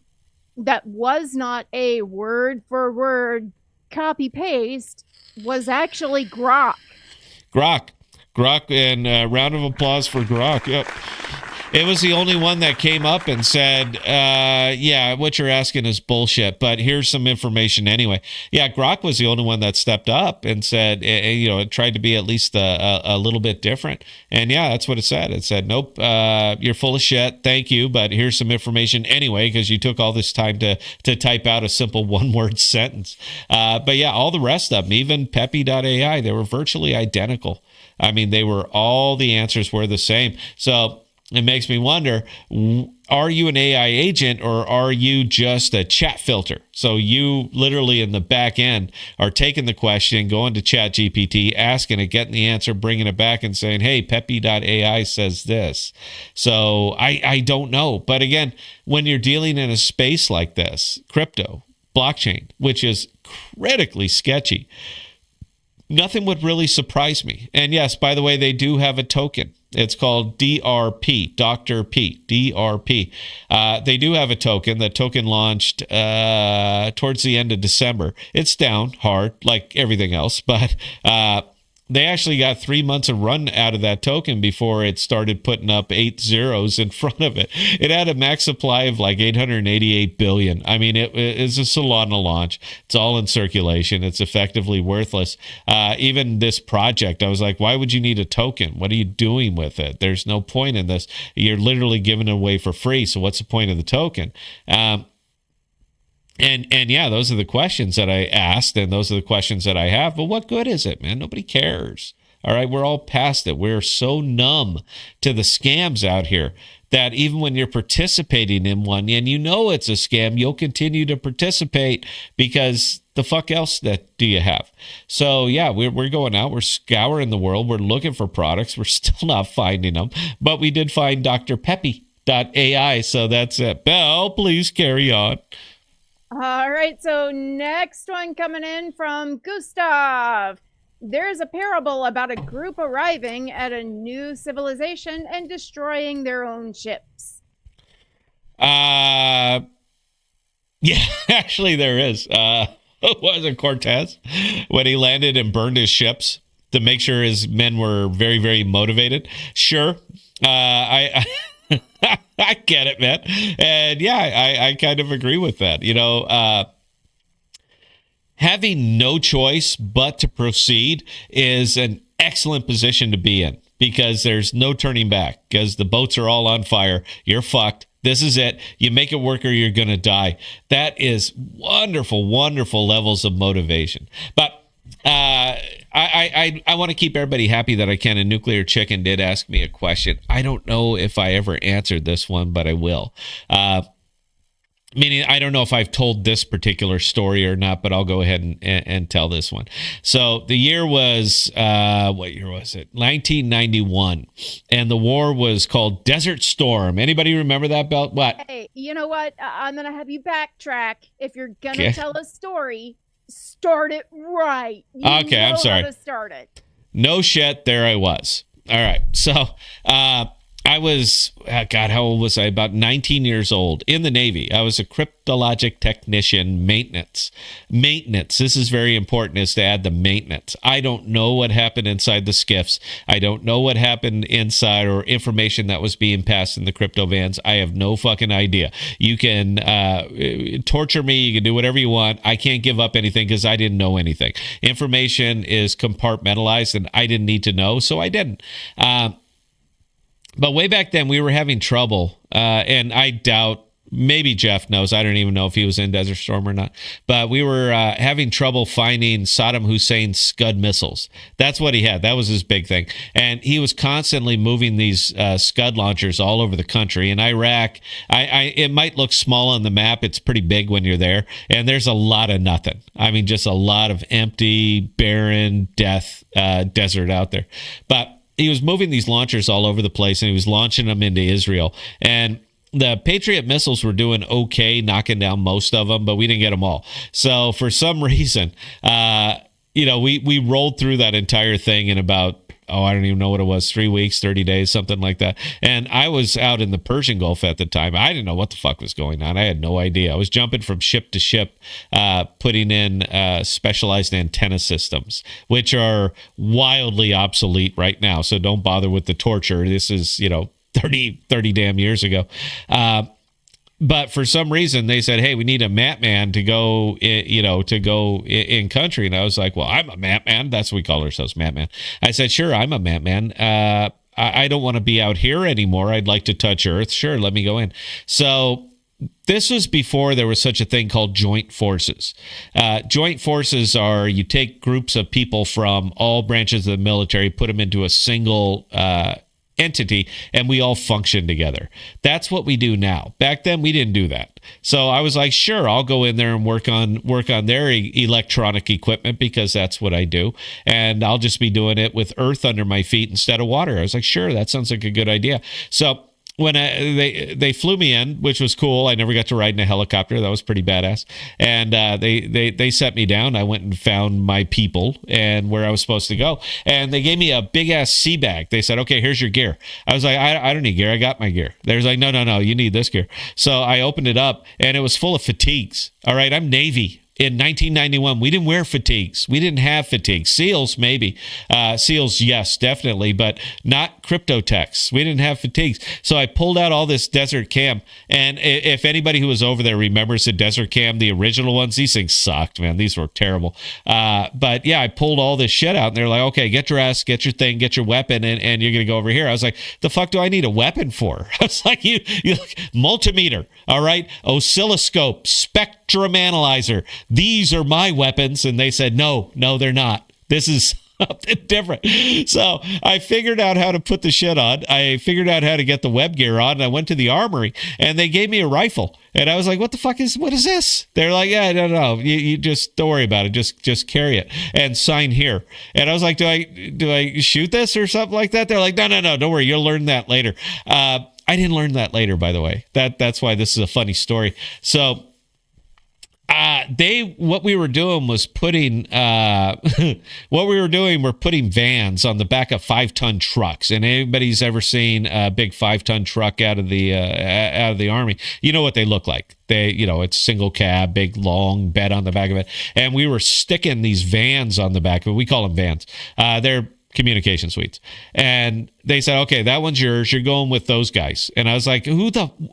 that was not a word for word copy paste, was actually Grok. Grok, and a round of applause for Grok. Yep. It was the only one that came up and said, yeah, what you're asking is bullshit, but here's some information anyway. Yeah, Grok was the only one that stepped up and said, it tried to be at least a little bit different. And yeah, that's what it said. It said, nope, you're full of shit. Thank you, but here's some information anyway, because you took all this time to type out a simple one-word sentence. But yeah, all the rest of them, even Pepe.ai, they were virtually identical. I mean, all the answers were the same. So it makes me wonder, are you an AI agent or are you just a chat filter? So you literally in the back end are taking the question, going to Chat GPT, asking it, getting the answer, bringing it back and saying, hey, Pepe.ai says this. So I don't know. But again, when you're dealing in a space like this, crypto, blockchain, which is critically sketchy, nothing would really surprise me. And yes, by the way, they do have a token. It's called DrP, Dr. P, DrP. They do have a token. The token launched towards the end of December. It's down hard, like everything else, but they actually got 3 months of run out of that token before it started putting up 8 zeros in front of it. It had a max supply of like 888 billion. I mean, it is a Solana launch. It's all in circulation. It's effectively worthless. Even this project, I was like, why would you need a token? What are you doing with it? There's no point in this. You're literally giving it away for free. So what's the point of the token? And yeah, those are the questions that I asked, and those are the questions that I have. But what good is it, man? Nobody cares. All right, we're all past it. We're so numb to the scams out here that even when you're participating in one and you know it's a scam, you'll continue to participate because the fuck else that do you have? So yeah, we're going out, we're scouring the world, we're looking for products, we're still not finding them, but we did find DrPePe.ai, so that's it. Belle, please carry on. All right, so next one coming in from Gustav. There's a parable about a group arriving at a new civilization and destroying their own ships. Yeah, actually there is. Was it Cortez when he landed and burned his ships to make sure his men were very, very motivated? Sure. I I get it, man. And yeah, I kind of agree with that. You know, having no choice but to proceed is an excellent position to be in because there's no turning back because the boats are all on fire. You're fucked. This is it. You make it work or you're going to die. That is wonderful, wonderful levels of motivation. But I want to keep everybody happy that I can. And Nuclear Chicken did ask me a question. I don't know if I ever answered this one, but I will. Meaning, I don't know if I've told this particular story or not, but I'll go ahead and tell this one. So the year was, what year was it? 1991. And the war was called Desert Storm. Anybody remember that, Belt? What? Hey, you know what? I'm going to have you backtrack. If you're going to tell a story, start it right. Okay, I'm sorry. How to start it. No shit. There I was. All right. So, I was, God, how old was I? About 19 years old in the Navy. I was a cryptologic technician, maintenance. Maintenance. This is very important, is to add the maintenance. I don't know what happened inside the skiffs. I don't know what happened inside or information that was being passed in the crypto vans. I have no fucking idea. You can torture me. You can do whatever you want. I can't give up anything because I didn't know anything. Information is compartmentalized and I didn't need to know, so I didn't. But way back then, we were having trouble, and I doubt, maybe Jeff knows, I don't even know if he was in Desert Storm or not, but we were having trouble finding Saddam Hussein's Scud missiles. That's what he had. That was his big thing. And he was constantly moving these Scud launchers all over the country. In Iraq, it might look small on the map. It's pretty big when you're there, and there's a lot of nothing. I mean, just a lot of empty, barren, desert out there. But he was moving these launchers all over the place, and he was launching them into Israel. And the Patriot missiles were doing okay, knocking down most of them, but we didn't get them all. So for some reason, we rolled through that entire thing in about, I don't even know what it was, 3 weeks, 30 days, something like that. And I was out in the Persian Gulf at the time. I didn't know what the fuck was going on. I had no idea. I was jumping from ship to ship, putting in specialized antenna systems, which are wildly obsolete right now. So don't bother with the torture. This is, 30 damn years ago. But for some reason, they said, hey, we need a map man to go, in country. And I was like, well, I'm a map man. That's what we call ourselves, map man. I said, sure, I'm a map man. I don't want to be out here anymore. I'd like to touch Earth. Sure, let me go in. So this was before there was such a thing called joint forces. Joint forces are, you take groups of people from all branches of the military, put them into a single entity, and we all function together. That's what we do now. Back then, we didn't do that. So I was like, sure, I'll go in there and work on their electronic equipment, because that's what I do. And I'll just be doing it with earth under my feet instead of water. I was like, sure, that sounds like a good idea. So when they flew me in, which was cool. I never got to ride in a helicopter. That was pretty badass. And they set me down. I went and found my people and where I was supposed to go. And they gave me a big ass sea bag. They said, okay, here's your gear. I was like, I don't need gear. I got my gear. They was like, no, you need this gear. So I opened it up and it was full of fatigues. All right, I'm Navy. In 1991, we didn't wear fatigues. We didn't have fatigues. SEALs, maybe. SEALs, yes, definitely, but not crypto techs. We didn't have fatigues. So I pulled out all this Desert Cam. And if anybody who was over there remembers the Desert Cam, the original ones, these things sucked, man. These were terrible. But yeah, I pulled all this shit out. And they're like, okay, get dressed, get your thing, get your weapon, and you're going to go over here. I was like, the fuck do I need a weapon for? I was like, you multimeter, all right? Oscilloscope, spectrum analyzer. These are my weapons. And they said, no, they're not. This is something different. So I figured out how to put the shit on. I figured out how to get the web gear on. And I went to the armory and they gave me a rifle. And I was like, what is this? They're like, yeah, no. You just don't worry about it. Just carry it and sign here. And I was like, do I shoot this or something like that? They're like, no, don't worry. You'll learn that later. I didn't learn that later, by the way. That's why this is a funny story. So what we were doing was putting we're putting vans on the back of 5-ton trucks. And anybody's ever seen a big 5-ton truck out of the Army, you know what they look like. It's single cab, big long bed on the back of it. And we were sticking these vans on the back of it. We call them vans. They're communication suites. And they said, okay, that one's yours. You're going with those guys. And I was like,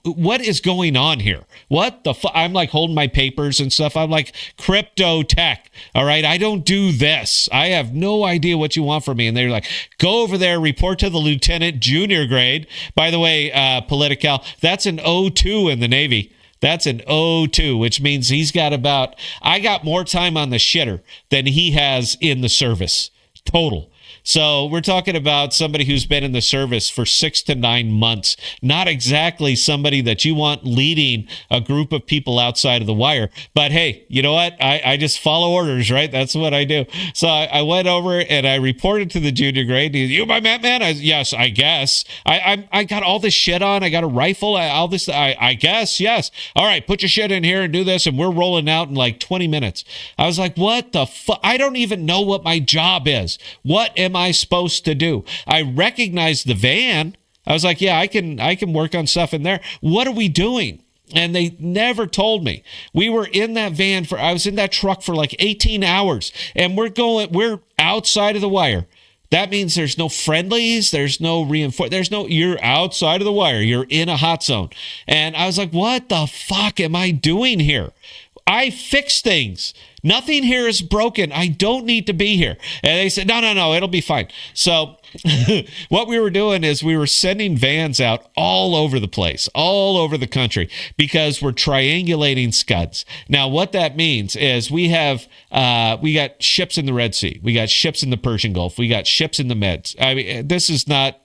what is going on here? What the I'm like holding my papers and stuff. I'm like, crypto tech. All right. I don't do this. I have no idea what you want from me. And they're like, go over there, report to the lieutenant, junior grade. By the way, Political, that's an O2 in the Navy. That's an O2, which means I got more time on the shitter than he has in the service total. So we're talking about somebody who's been in the service for 6 to 9 months. Not exactly somebody that you want leading a group of people outside of the wire. But hey, you know what? I just follow orders, right? That's what I do. So I went over and I reported to the junior grade. You my man? Yes, I guess. I got all this shit on. I got a rifle. All this. I guess. Yes. All right, put your shit in here and do this. And we're rolling out in like 20 minutes. I was like, what the fuck? I don't even know what my job is. What am I supposed to do? I recognized the van. I was like, yeah, I can work on stuff in there. What are we doing? And they never told me. We were in that van I was in that truck for like 18 hours and we're outside of the wire. That means there's no friendlies. There's no you're outside of the wire. You're in a hot zone. And I was like, what the fuck am I doing here? I fix things. Nothing here is broken. I don't need to be here. And they said, no, it'll be fine. So what we were doing is we were sending vans out all over the place, all over the country, because we're triangulating scuds. Now, what that means is we got ships in the Red Sea. We got ships in the Persian Gulf. We got ships in the Meds. I mean, this is not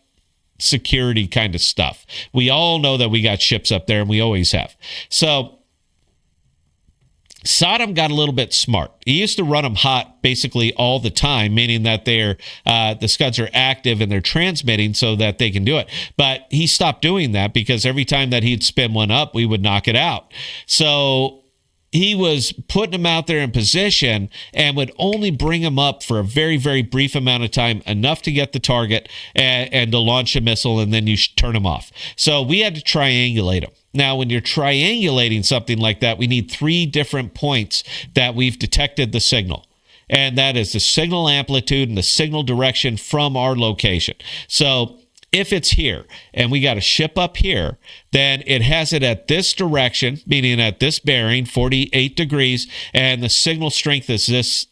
security kind of stuff. We all know that we got ships up there, and we always have. So Saddam got a little bit smart. He used to run them hot basically all the time, meaning that the scuds are active and they're transmitting so that they can do it. But he stopped doing that because every time that he'd spin one up, we would knock it out. So he was putting them out there in position and would only bring them up for a very, very brief amount of time, enough to get the target and to launch a missile, and then you turn them off. So we had to triangulate them. Now, when you're triangulating something like that, we need 3 different points that we've detected the signal. And that is the signal amplitude and the signal direction from our location. So if it's here and we got a ship up here, then it has it at this direction, meaning at this bearing, 48 degrees, and the signal strength is this.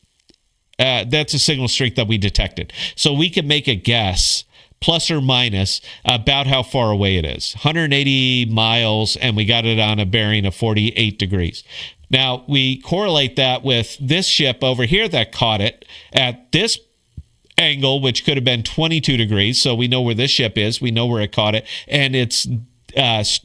That's a signal strength that we detected. So we can make a guess, plus or minus, about how far away it is. 180 miles, and we got it on a bearing of 48 degrees. Now, we correlate that with this ship over here that caught it at this angle, which could have been 22 degrees. So we know where this ship is. We know where it caught it, and it's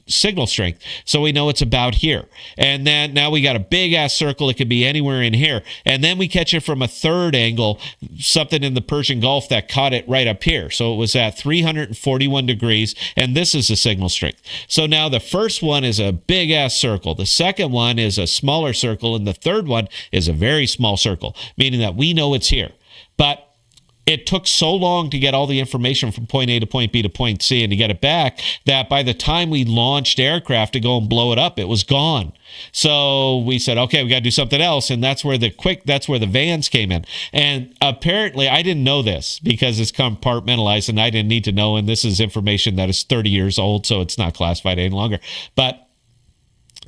signal strength. So we know it's about here. And then now we got a big ass circle. It could be anywhere in here. And then we catch it from a third angle, something in the Persian Gulf that caught it right up here. So it was at 341 degrees. And this is the signal strength. So now the first one is a big ass circle. The second one is a smaller circle. And the third one is a very small circle, meaning that we know it's here. But it took so long to get all the information from point A to point B to point C and to get it back that by the time we launched aircraft to go and blow it up, it was gone. So we said, okay, we got to do something else. And that's where the vans came in. And apparently I didn't know this because it's compartmentalized and I didn't need to know. And this is information that is 30 years old, so it's not classified any longer. But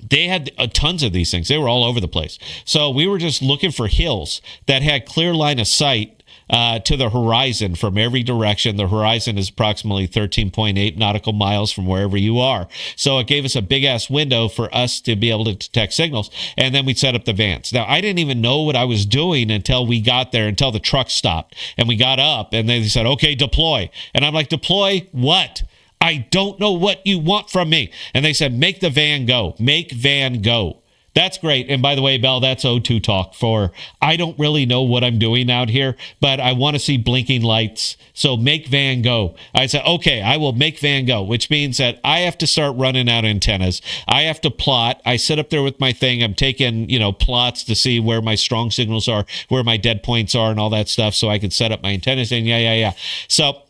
they had tons of these things. They were all over the place. So we were just looking for hills that had clear line of sight to the horizon from every direction. The horizon is approximately 13.8 nautical miles from wherever you are. So it gave us a big ass window for us to be able to detect signals. And then we set up the vans. Now, I didn't even know what I was doing until we got there, until the truck stopped and we got up and they said, okay, deploy. And I'm like, deploy what? I don't know what you want from me. And they said, make the van go. Make van go. That's great. And by the way, Bell, that's O2 talk for I don't really know what I'm doing out here, but I want to see blinking lights. So make van go. I said, okay, I will make van go, which means that I have to start running out antennas. I have to plot. I sit up there with my thing. I'm taking, plots to see where my strong signals are, where my dead points are and all that stuff so I can set up my antennas. And yeah. So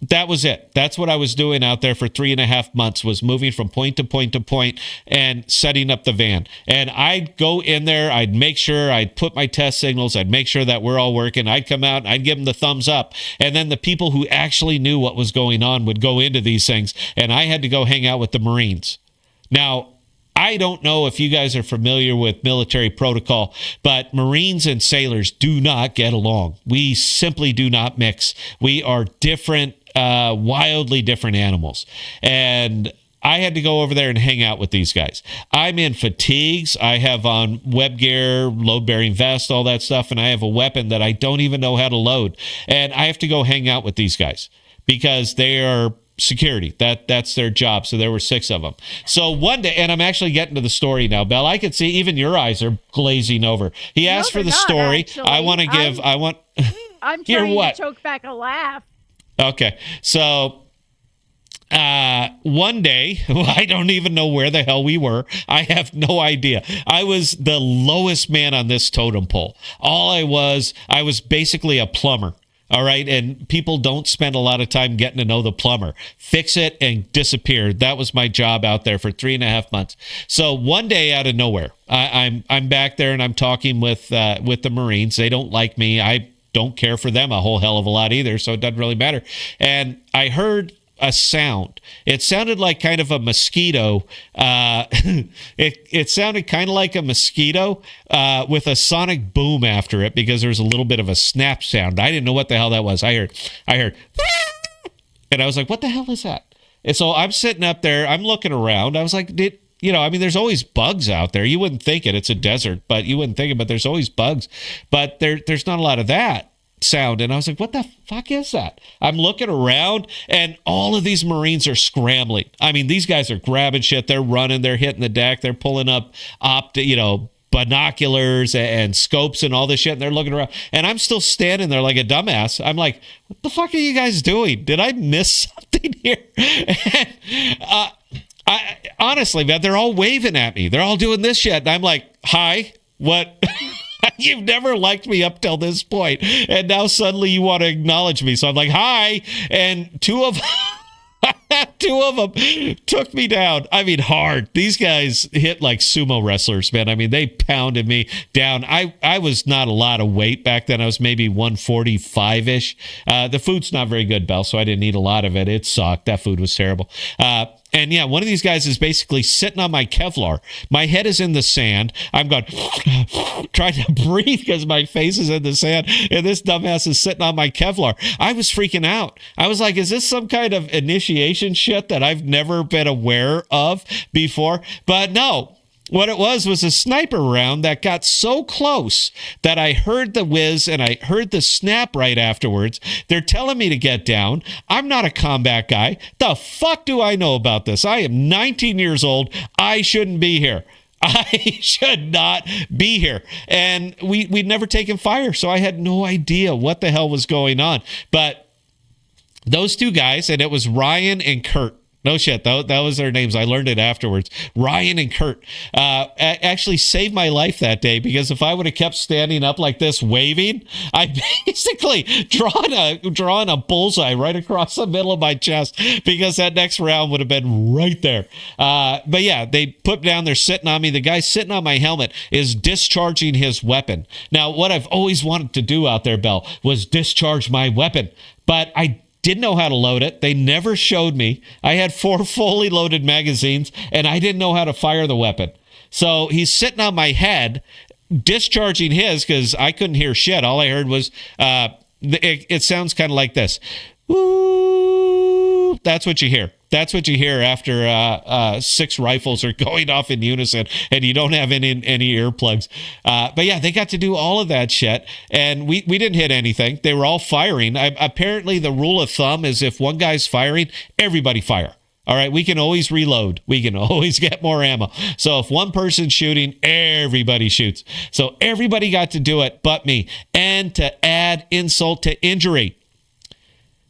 that was it. That's what I was doing out there for 3.5 months, was moving from point to point to point and setting up the van. And I'd go in there. I'd make sure I'd put my test signals. I'd make sure that we're all working. I'd come out and I'd give them the thumbs up. And then the people who actually knew what was going on would go into these things. And I had to go hang out with the Marines. Now, I don't know if you guys are familiar with military protocol, but Marines and sailors do not get along. We simply do not mix. We are different, wildly different animals. And I had to go over there and hang out with these guys. I'm in fatigues. I have on web gear, load-bearing vest, all that stuff, and I have a weapon that I don't even know how to load. And I have to go hang out with these guys because they are security. That's their job. So there were 6 of them. So one day, and I'm actually getting to the story now, Belle. I can see even your eyes are glazing over. He asked for the story. Actually. I want to give. I'm Hear trying what? to choke back a laugh. Okay, so one day, I don't even know where the hell we were. I have no idea. I was the lowest man on this totem pole. I was basically a plumber. All right. And people don't spend a lot of time getting to know the plumber. Fix it and disappear. That was my job out there for 3.5 months. So one day out of nowhere, I'm back there and I'm talking with the Marines. They don't like me. I don't care for them a whole hell of a lot either. So it doesn't really matter. And I heard a sound. It sounded like kind of a mosquito. It sounded kind of like a mosquito with a sonic boom after it because there's a little bit of a snap sound. I didn't know what the hell that was. I heard, and I was like, what the hell is that? And so I'm sitting up there. I'm looking around. I was like, there's always bugs out there. You wouldn't think it. It's a desert, but you wouldn't think it. But there's always bugs. But there's not a lot of that sound. And I was like, what the fuck is that? I'm looking around and all of these Marines are scrambling. I mean, these guys are grabbing shit. They're running. They're hitting the deck. They're pulling up binoculars and scopes and all this shit. And they're looking around. And I'm still standing there like a dumbass. I'm like, what the fuck are you guys doing? Did I miss something here? And, I honestly, man, they're all waving at me. They're all doing this shit. And I'm like, hi, what? You've never liked me up till this point, and now suddenly you want to acknowledge me. So I'm like, hi, and two of them took me down. I mean, hard. These guys hit like sumo wrestlers, man. I mean, they pounded me down. I was not a lot of weight back then. I was maybe 145-ish. The food's not very good, Belle, so I didn't eat a lot of it. It sucked. That food was terrible. And yeah, one of these guys is basically sitting on my Kevlar. My head is in the sand. I'm going, trying to breathe because my face is in the sand. And this dumbass is sitting on my Kevlar. I was freaking out. I was like, is this some kind of initiation shit that I've never been aware of before? But no. What it was a sniper round that got so close that I heard the whiz and I heard the snap right afterwards. They're telling me to get down. I'm not a combat guy. The fuck do I know about this? I am 19 years old. I shouldn't be here. I should not be here. And we'd never taken fire, so I had no idea what the hell was going on. But those 2 guys, and it was Ryan and Kurt. No shit, that was their names. I learned it afterwards. Ryan and Kurt actually saved my life that day because if I would have kept standing up like this waving, I basically drawn a bullseye right across the middle of my chest because that next round would have been right there. But yeah, they put down, they're sitting on me. The guy sitting on my helmet is discharging his weapon. Now, what I've always wanted to do out there, Belle, was discharge my weapon. But I didn't know how to load it. They never showed me. I had 4 fully loaded magazines, and I didn't know how to fire the weapon. So he's sitting on my head, discharging his, because I couldn't hear shit. All I heard was, it sounds kind of like this. Woo! That's what you hear. That's what you hear after 6 rifles are going off in unison and you don't have any earplugs. But yeah, they got to do all of that shit, and we didn't hit anything. They were all firing. Apparently, the rule of thumb is if one guy's firing, everybody fire. All right, we can always reload. We can always get more ammo. So if one person's shooting, everybody shoots. So everybody got to do it but me. And to add insult to injury,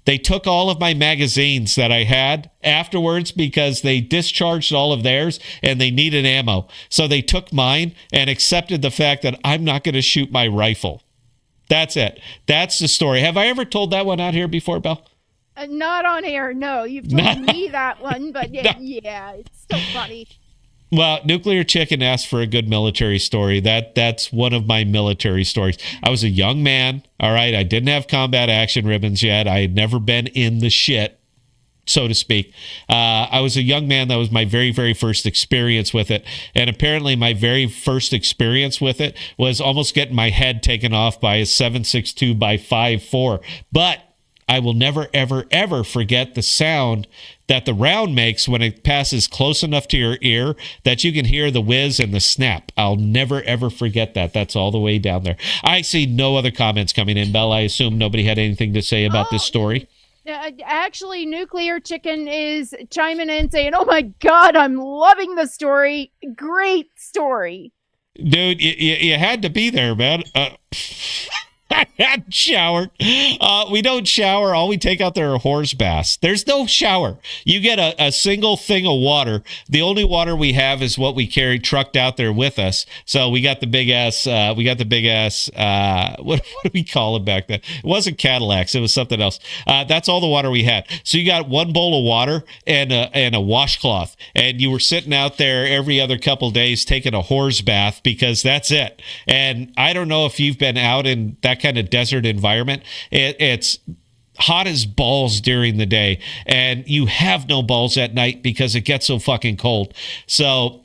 they took all of my magazines that I had afterwards because they discharged all of theirs and they needed ammo. So they took mine and accepted the fact that I'm not going to shoot my rifle. That's it. That's the story. Have I ever told that one out here before, Belle? Not on air, no. You've told me that one, but yeah, it's still funny. Well, Nuclear Chicken asked for a good military story. That's one of my military stories. I was a young man, all right? I didn't have combat action ribbons yet. I had never been in the shit, so to speak. I was a young man. That was my very, very first experience with it. And apparently my very first experience with it was almost getting my head taken off by a 7.62 by 5.4. But I will never, ever, ever forget the sound that the round makes when it passes close enough to your ear that you can hear the whiz and the snap. I'll never, ever forget that. That's all the way down there. I see no other comments coming in, Belle. I assume nobody had anything to say about this story. Actually, Nuclear Chicken is chiming in saying, oh my God, I'm loving the story. Great story. Dude, you had to be there, man. I hadn't showered. We don't shower. All we take out there are horse baths. There's no shower. You get a single thing of water. The only water we have is what we carry trucked out there with us. So we got the big ass. What do we call it back then? It wasn't Cadillacs. It was something else. That's all the water we had. So you got one bowl of water and a washcloth, and you were sitting out there every other couple days taking a horse bath because that's it. And I don't know if you've been out in that kind of desert environment. It's hot as balls during the day, and you have no balls at night because it gets so fucking cold. So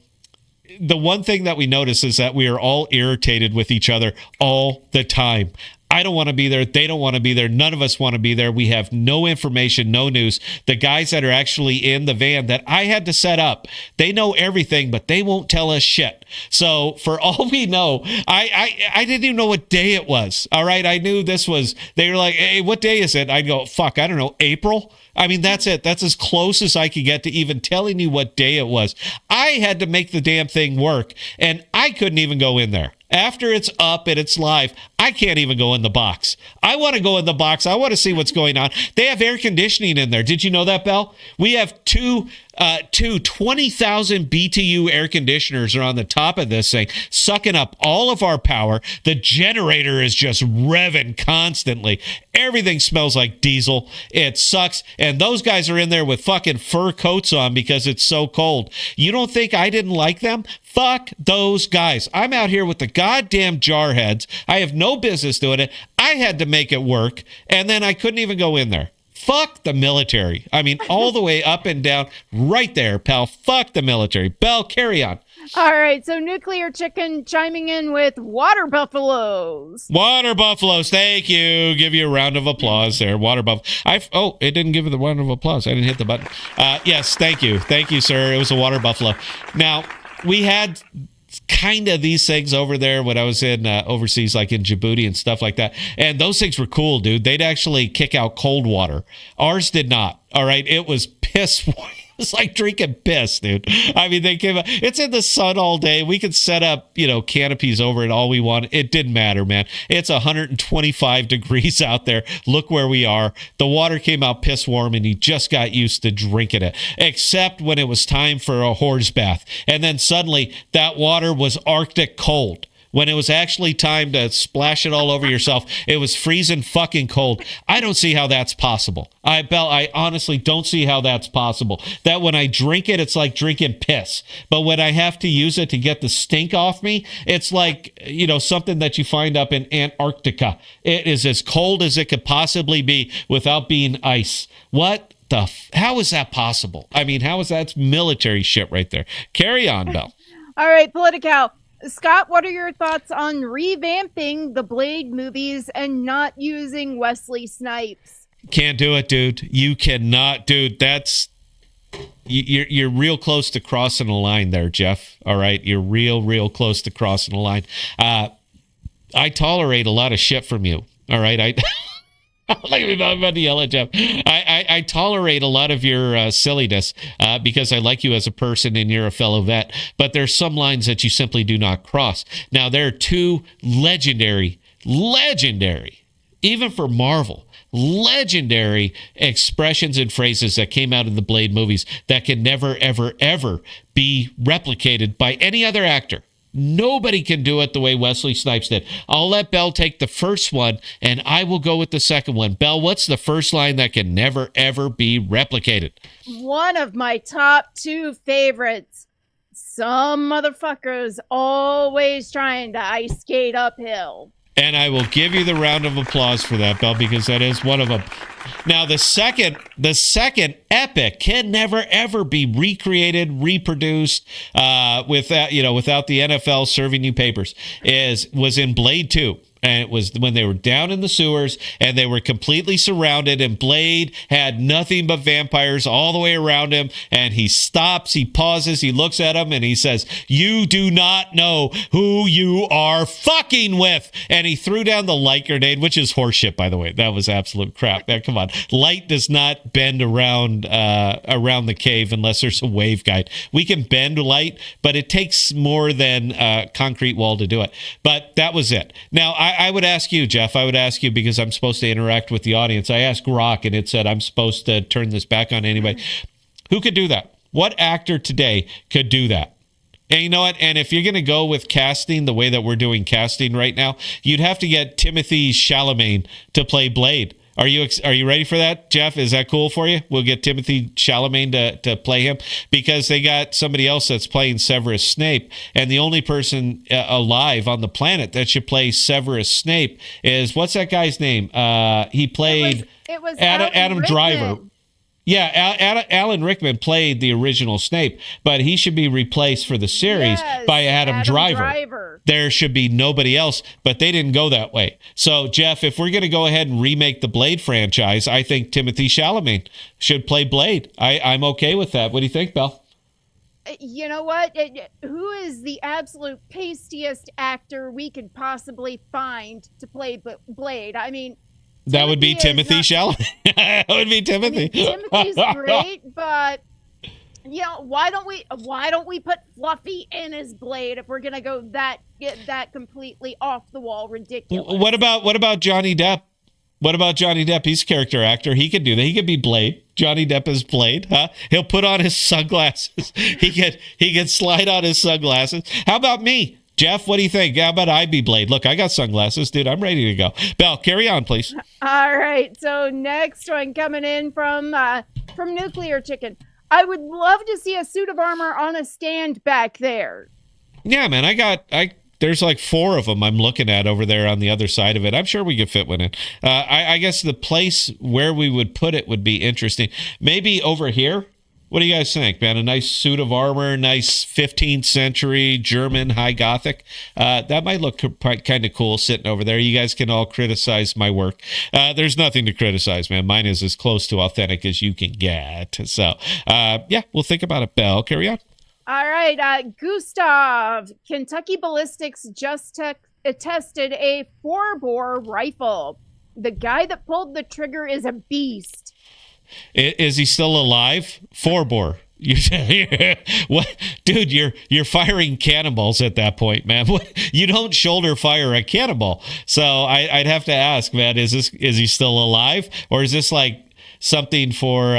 the one thing that we notice is that we are all irritated with each other all the time. I don't want to be there. They don't want to be there. None of us want to be there. We have no information, no news. The guys that are actually in the van that I had to set up, they know everything, but they won't tell us shit. So for all we know, I didn't even know what day it was. All right. I knew this was, they were like, hey, what day is it? I'd go, fuck, I don't know, April. I mean, that's it. That's as close as I could get to even telling you what day it was. I had to make the damn thing work, and I couldn't even go in there. After it's up and it's live, I can't even go in the box. I want to go in the box. I want to see what's going on. They have air conditioning in there. Did you know that, Belle? We have two 20,000 BTU air conditioners are on the top of this thing, sucking up all of our power. The generator is just revving constantly. Everything smells like diesel. It sucks. And those guys are in there with fucking fur coats on because it's so cold. You don't think I didn't like them? Fuck those guys. I'm out here with the goddamn jarheads. I have no business doing it. I had to make it work, and then I couldn't even go in there. Fuck the military. I mean, all the way up and down, right there, pal. Fuck the military. Belle, carry on. All right, so Nuclear Chicken chiming in with water buffaloes. Water buffaloes, thank you. Give you a round of applause there. Water buffalo. It didn't give it the round of applause. I didn't hit the button. Yes, thank you. Thank you, sir. It was a water buffalo. Now, we had kind of these things over there when I was in overseas, like in Djibouti and stuff like that. And those things were cool, dude. They'd actually kick out cold water. Ours did not. All right. It was piss. It's like drinking piss, dude. I mean, they came out. It's in the sun all day. We could set up, canopies over it all we want. It didn't matter, man. It's 125 degrees out there. Look where we are. The water came out piss warm, and you just got used to drinking it, except when it was time for a horse bath. And then suddenly that water was Arctic cold. When it was actually time to splash it all over yourself, it was freezing fucking cold. I don't see how that's possible. I honestly don't see how that's possible. That when I drink it, it's like drinking piss. But when I have to use it to get the stink off me, it's like, something that you find up in Antarctica. It is as cold as it could possibly be without being ice. How is that possible? I mean, how is that? It's military shit right there. Carry on, Belle. All right, Political. Scott, what are your thoughts on revamping the Blade movies and not using Wesley Snipes? Can't do it, dude. You cannot, dude. You're real close to crossing the line there, Jeff. All right, you're real close to crossing the line. I tolerate a lot of shit from you. All right, Look at me, I'm about to yell at Jeff. I tolerate a lot of your silliness because I like you as a person and you're a fellow vet. But there's some lines that you simply do not cross. Now, there are two legendary, even for Marvel, legendary expressions and phrases that came out of the Blade movies that can never, ever, ever be replicated by any other actor. Nobody can do it the way Wesley Snipes did. I'll let Belle take the first one, and I will go with the second one. Belle, what's the first line that can never, ever be replicated? One of my top two favorites. Some motherfuckers always trying to ice skate uphill. And I will give you the round of applause for that, Belle, because that is one of them. Now, the second epic can never ever be recreated, reproduced without the NFL serving you papers. Was in Blade 2. And it was when they were down in the sewers and they were completely surrounded, and Blade had nothing but vampires all the way around him. And he stops, he pauses, he looks at him, and he says, "You do not know who you are fucking with." And he threw down the light grenade, which is horseshit, by the way. That was absolute crap. Man, come on. Light does not bend around the cave unless there's a wave guide. We can bend light, but it takes more than a concrete wall to do it. But that was it. Now, I would ask you, Jeff, because I'm supposed to interact with the audience. I asked Rock, and it said I'm supposed to turn this back on anybody. Who could do that? What actor today could do that? And you know what? And if you're going to go with casting the way that we're doing casting right now, you'd have to get Timothy Chalamet to play Blade. Are you ready for that, Jeff? Is that cool for you? We'll get Timothy Chalamet to play him, because they got somebody else that's playing Severus Snape, and the only person alive on the planet that should play Severus Snape is, what's that guy's name? He played it was Adam Driver. Rickman. Yeah, Alan Rickman played the original Snape, but he should be replaced for the series by Adam Driver. There should be nobody else, but they didn't go that way. So, Jeff, if we're going to go ahead and remake the Blade franchise, I think Timothy Chalamet should play Blade. I'm okay with that. What do you think, Belle? You know what? Who is the absolute pastiest actor we could possibly find to play Blade? I mean, that would be Timothy Chalamet. That would be Timothy. I mean, Timothy's great, but why don't we put Fluffy in as Blade if we're gonna go that completely off the wall ridiculous? What about Johnny Depp? What about Johnny Depp? He's a character actor. He could do that. He could be Blade. Johnny Depp is Blade, huh? He'll put on his sunglasses. He could slide on his sunglasses. How about me? Jeff, what do you think? How about I be Blade? Look, I got sunglasses, dude. I'm ready to go. Belle, carry on, please. All right. So next one coming in from Nuclear Chicken. I would love to see a suit of armor on a stand back there. Yeah, man. There's like 4 of them I'm looking at over there on the other side of it. I'm sure we could fit one in. I guess the place where we would put it would be interesting. Maybe over here. What do you guys think, man? A nice suit of armor, nice 15th century German high Gothic. That might look kind of cool sitting over there. You guys can all criticize my work. There's nothing to criticize, man. Mine is as close to authentic as you can get. So, yeah, we'll think about it, Belle. Carry on. All right. Gustav, Kentucky Ballistics just tested a 4-bore rifle. The guy that pulled the trigger is a beast. Is he still alive? 4-bore. What, dude? You're firing cannonballs at that point, man. You don't shoulder fire a cannonball. So I'd have to ask, man. Is he still alive, or is this like something for?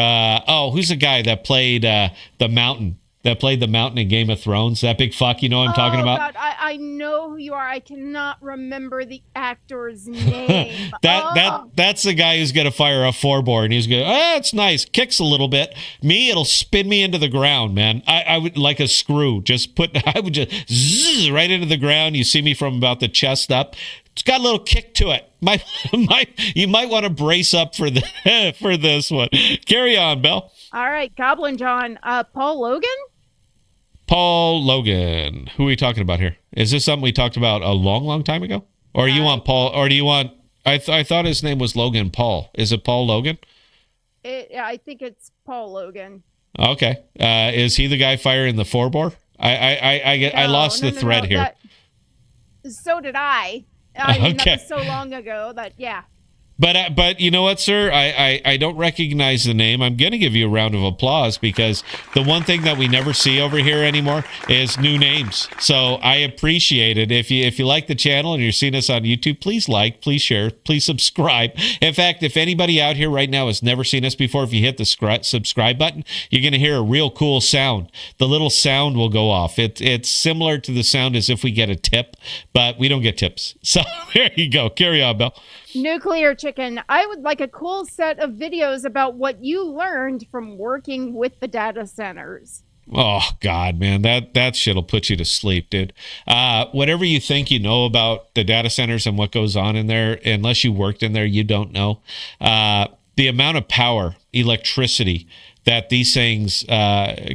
Who's the guy that played the Mountain? That played the Mountain in Game of Thrones? That big fuck, you know what I'm talking about? God, I know who you are. I cannot remember the actor's name. That's the guy who's going to fire a 4-bore, and he's going, it's nice. Kicks a little bit. Me, it'll spin me into the ground, man. I would, like a screw, I would just zzz right into the ground. You see me from about the chest up. It's got a little kick to it. You might want to brace up for this one. Carry on, Belle. All right, Goblin John. Paul Logan? Paul Logan. Who are we talking about here? Is this something we talked about a long, long time ago? Or you want Paul? Or do you want? I thought his name was Logan Paul. Is it Paul Logan? I think it's Paul Logan. Okay. Is he the guy firing the 4-bore? I lost the thread here. So did I. Okay. That was so long ago that, yeah. But you know what, sir? I don't recognize the name. I'm going to give you a round of applause, because the one thing that we never see over here anymore is new names. So I appreciate it. If you like the channel and you're seeing us on YouTube, please like, please share, please subscribe. In fact, if anybody out here right now has never seen us before, if you hit the subscribe button, you're going to hear a real cool sound. The little sound will go off. It's similar to the sound as if we get a tip, but we don't get tips. So there you go. Carry on, Belle. Nuclear Chicken, I would like a cool set of videos about what you learned from working with the data centers. Oh, God, man, that shit'll put you to sleep, dude. Whatever you think you know about the data centers and what goes on in there, unless you worked in there, you don't know. The amount of power, electricity that these things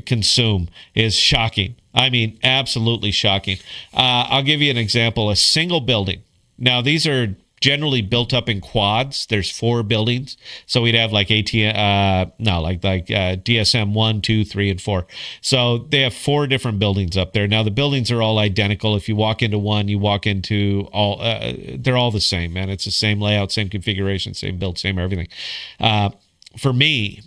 consume is shocking. I mean, absolutely shocking. I'll give you an example. A single building Now, these are generally built up in quads. There's 4 buildings, so we'd have like DSM 1, 2, 3, and 4. So they have 4 different buildings up there. Now the buildings are all identical. If you walk into one, you walk into all. They're all the same, man. It's the same layout, same configuration, same build, same everything. For me,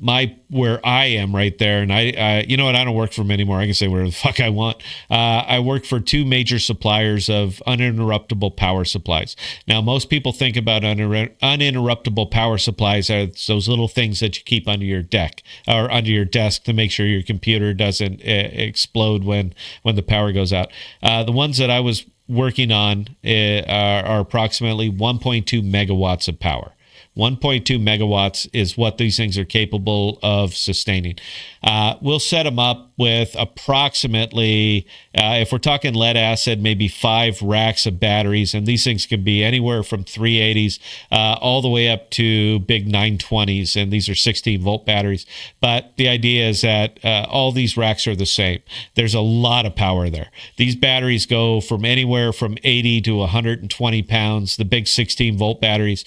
where I am right there, and I you know what, I don't work for them anymore. I can say whatever the fuck I want. I work for 2 major suppliers of uninterruptible power supplies. Now, most people think about uninterruptible power supplies as those little things that you keep under your deck or under your desk to make sure your computer doesn't explode when the power goes out. The ones that I was working on are approximately 1.2 megawatts of power. 1.2 megawatts is what these things are capable of sustaining. We'll set them up with approximately, if we're talking lead acid, maybe 5 racks of batteries. And these things can be anywhere from 380s all the way up to big 920s. And these are 16-volt batteries. But the idea is that all these racks are the same. There's a lot of power there. These batteries go from anywhere from 80 to 120 pounds. The big 16-volt batteries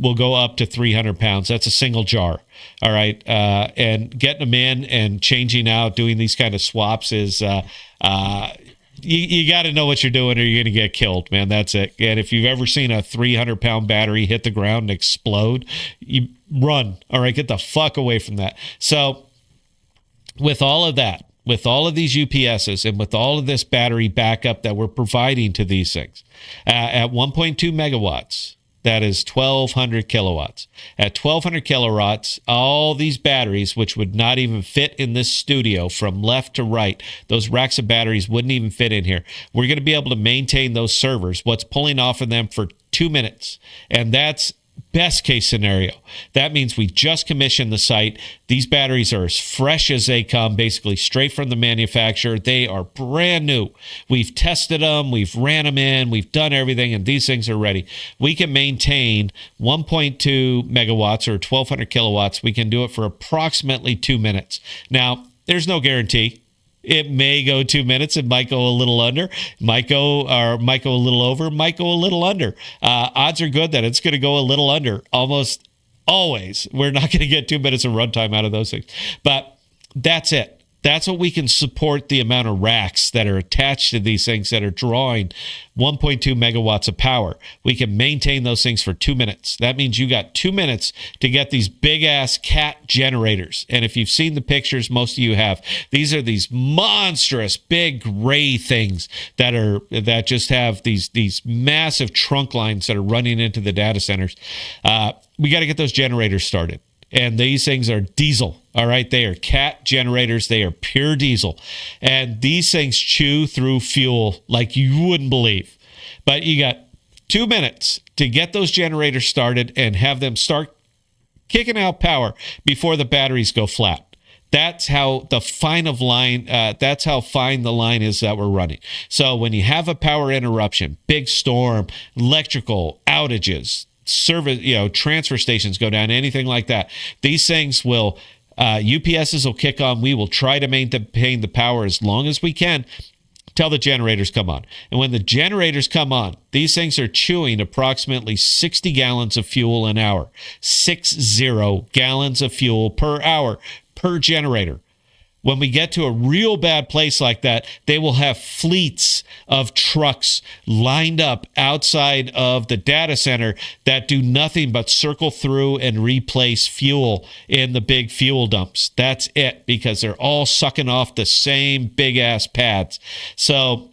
will go up to 300 pounds. That's a single jar. All right. And getting them in and changing out, doing these kind of swaps is, you got to know what you're doing or you're going to get killed, man. That's it. And if you've ever seen a 300-pound battery hit the ground and explode, you run. All right. Get the fuck away from that. So with all of that, with all of these UPSs and with all of this battery backup that we're providing to these things at 1.2 megawatts, that is 1,200 kilowatts. At 1,200 kilowatts, all these batteries, which would not even fit in this studio from left to right, those racks of batteries wouldn't even fit in here. We're going to be able to maintain those servers, what's pulling off of them for 2 minutes. And that's best case scenario. That means we just commissioned the site. These batteries are as fresh as they come, basically straight from the manufacturer. They are brand new. We've tested them. We've ran them in. We've done everything, and these things are ready. We can maintain 1.2 megawatts or 1,200 kilowatts. We can do it for approximately 2 minutes. Now, there's no guarantee. It may go 2 minutes. It might go a little under. Might go a little over. Might go a little under. Odds are good that it's going to go a little under almost always. We're not going to get 2 minutes of runtime out of those things. But that's it. That's what we can support the amount of racks that are attached to these things that are drawing 1.2 megawatts of power. We can maintain those things for 2 minutes. That means you got 2 minutes to get these big-ass cat generators. And if you've seen the pictures, most of you have, these are these monstrous big gray things that just have these massive trunk lines that are running into the data centers. We got to get those generators started. And these things are diesel, all right? They are cat generators. They are pure diesel. And these things chew through fuel like you wouldn't believe. But you got 2 minutes to get those generators started and have them start kicking out power before the batteries go flat. That's how fine the line is that we're running. So when you have a power interruption, big storm, electrical outages, service, transfer stations go down, anything like that, these things will, UPSs will kick on. We will try to maintain the power as long as we can till the generators come on. And when the generators come on, these things are chewing approximately 60 gallons of fuel an hour. 60 gallons of fuel per hour per generator. When we get to a real bad place like that, they will have fleets of trucks lined up outside of the data center that do nothing but circle through and replace fuel in the big fuel dumps. That's it, because they're all sucking off the same big-ass pads. So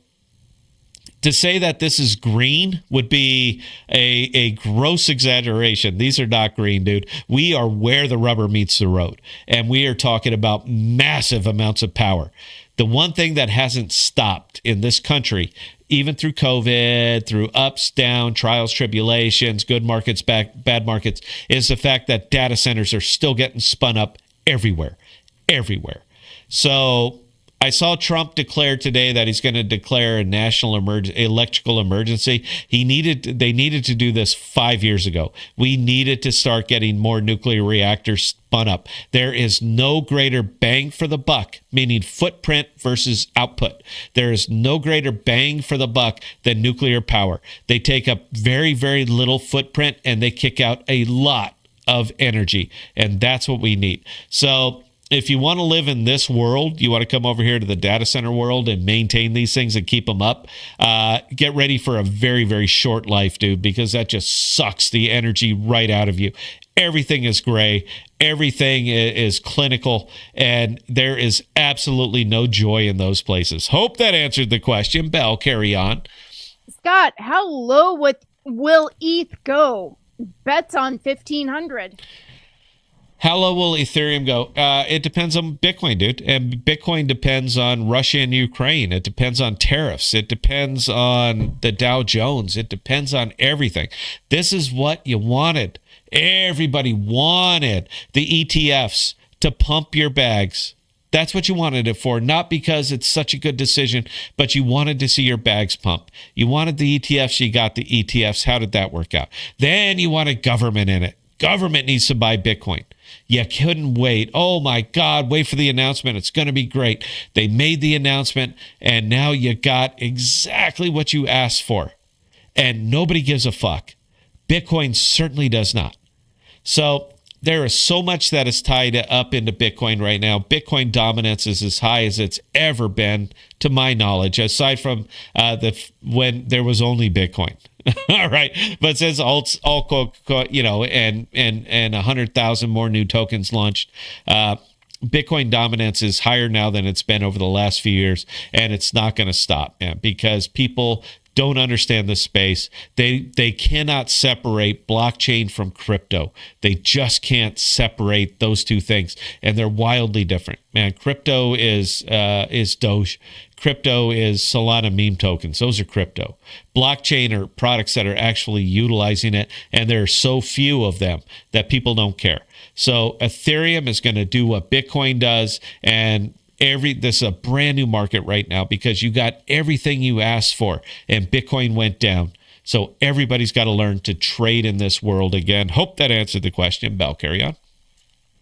to say that this is green would be a gross exaggeration. These are not green, dude. We are where the rubber meets the road, and we are talking about massive amounts of power. The one thing that hasn't stopped in this country, even through COVID, through ups, down, trials, tribulations, good markets, bad markets, is the fact that data centers are still getting spun up everywhere. So I saw Trump declare today that he's going to declare a national electrical emergency. They needed to do this 5 years ago. We needed to start getting more nuclear reactors spun up. There is no greater bang for the buck, meaning footprint versus output. There is no greater bang for the buck than nuclear power. They take up very, very little footprint and they kick out a lot of energy. And that's what we need. So if you want to live in this world, you want to come over here to the data center world and maintain these things and keep them up, get ready for a very, very short life, dude, because that just sucks the energy right out of you. Everything is gray. Everything is clinical, and there is absolutely no joy in those places. Hope that answered the question. Belle, carry on. Scott, how low will ETH go? Bets on 1,500. How low will Ethereum go? It depends on Bitcoin, dude. And Bitcoin depends on Russia and Ukraine. It depends on tariffs. It depends on the Dow Jones. It depends on everything. This is what you wanted. Everybody wanted the ETFs to pump your bags. That's what you wanted it for, not because it's such a good decision, but you wanted to see your bags pump. You wanted the ETFs, you got the ETFs. How did that work out? Then you wanted government in it. Government needs to buy Bitcoin. You couldn't wait. Oh my God, wait for the announcement. It's going to be great. They made the announcement, and now you got exactly what you asked for. And nobody gives a fuck. Bitcoin certainly does not. So there is so much that is tied up into Bitcoin right now. Bitcoin dominance is as high as it's ever been, to my knowledge, aside from when there was only Bitcoin. All right, but since and 100,000 more new tokens launched, Bitcoin dominance is higher now than it's been over the last few years, and it's not going to stop, man, because people don't understand the space. They cannot separate blockchain from crypto. They just can't separate those two things, and they're wildly different. Man, crypto is Doge. Crypto is Solana meme tokens. Those are crypto. Blockchain are products that are actually utilizing it, and there are so few of them that people don't care. So Ethereum is going to do what Bitcoin does, and this is a brand new market right now because you got everything you asked for, and Bitcoin went down. So everybody's got to learn to trade in this world again. Hope that answered the question. Belle, carry on.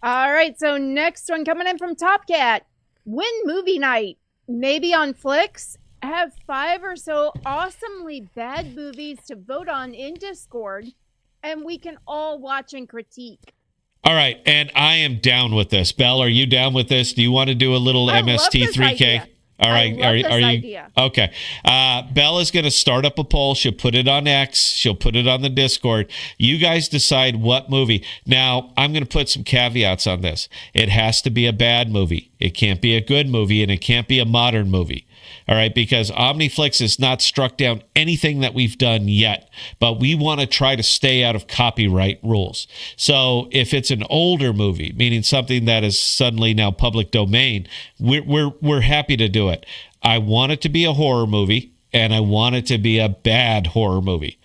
All right, so next one coming in from Top Cat. Win movie night. Maybe on Flix. Have 5 or so awesomely bad movies to vote on in Discord, and we can all watch and critique. All right, and I am down with this. Belle, are you down with this? Do you want to do a little MST3K? All right, are you? Idea. Okay. Belle is going to start up a poll. She'll put it on X. She'll put it on the Discord. You guys decide what movie. Now, I'm going to put some caveats on this. It has to be a bad movie. It can't be a good movie, and it can't be a modern movie. All right, because OmniFlix has not struck down anything that we've done yet, but we want to try to stay out of copyright rules. So if it's an older movie, meaning something that is suddenly now public domain, we're happy to do it. I want it to be a horror movie, and I want it to be a bad horror movie.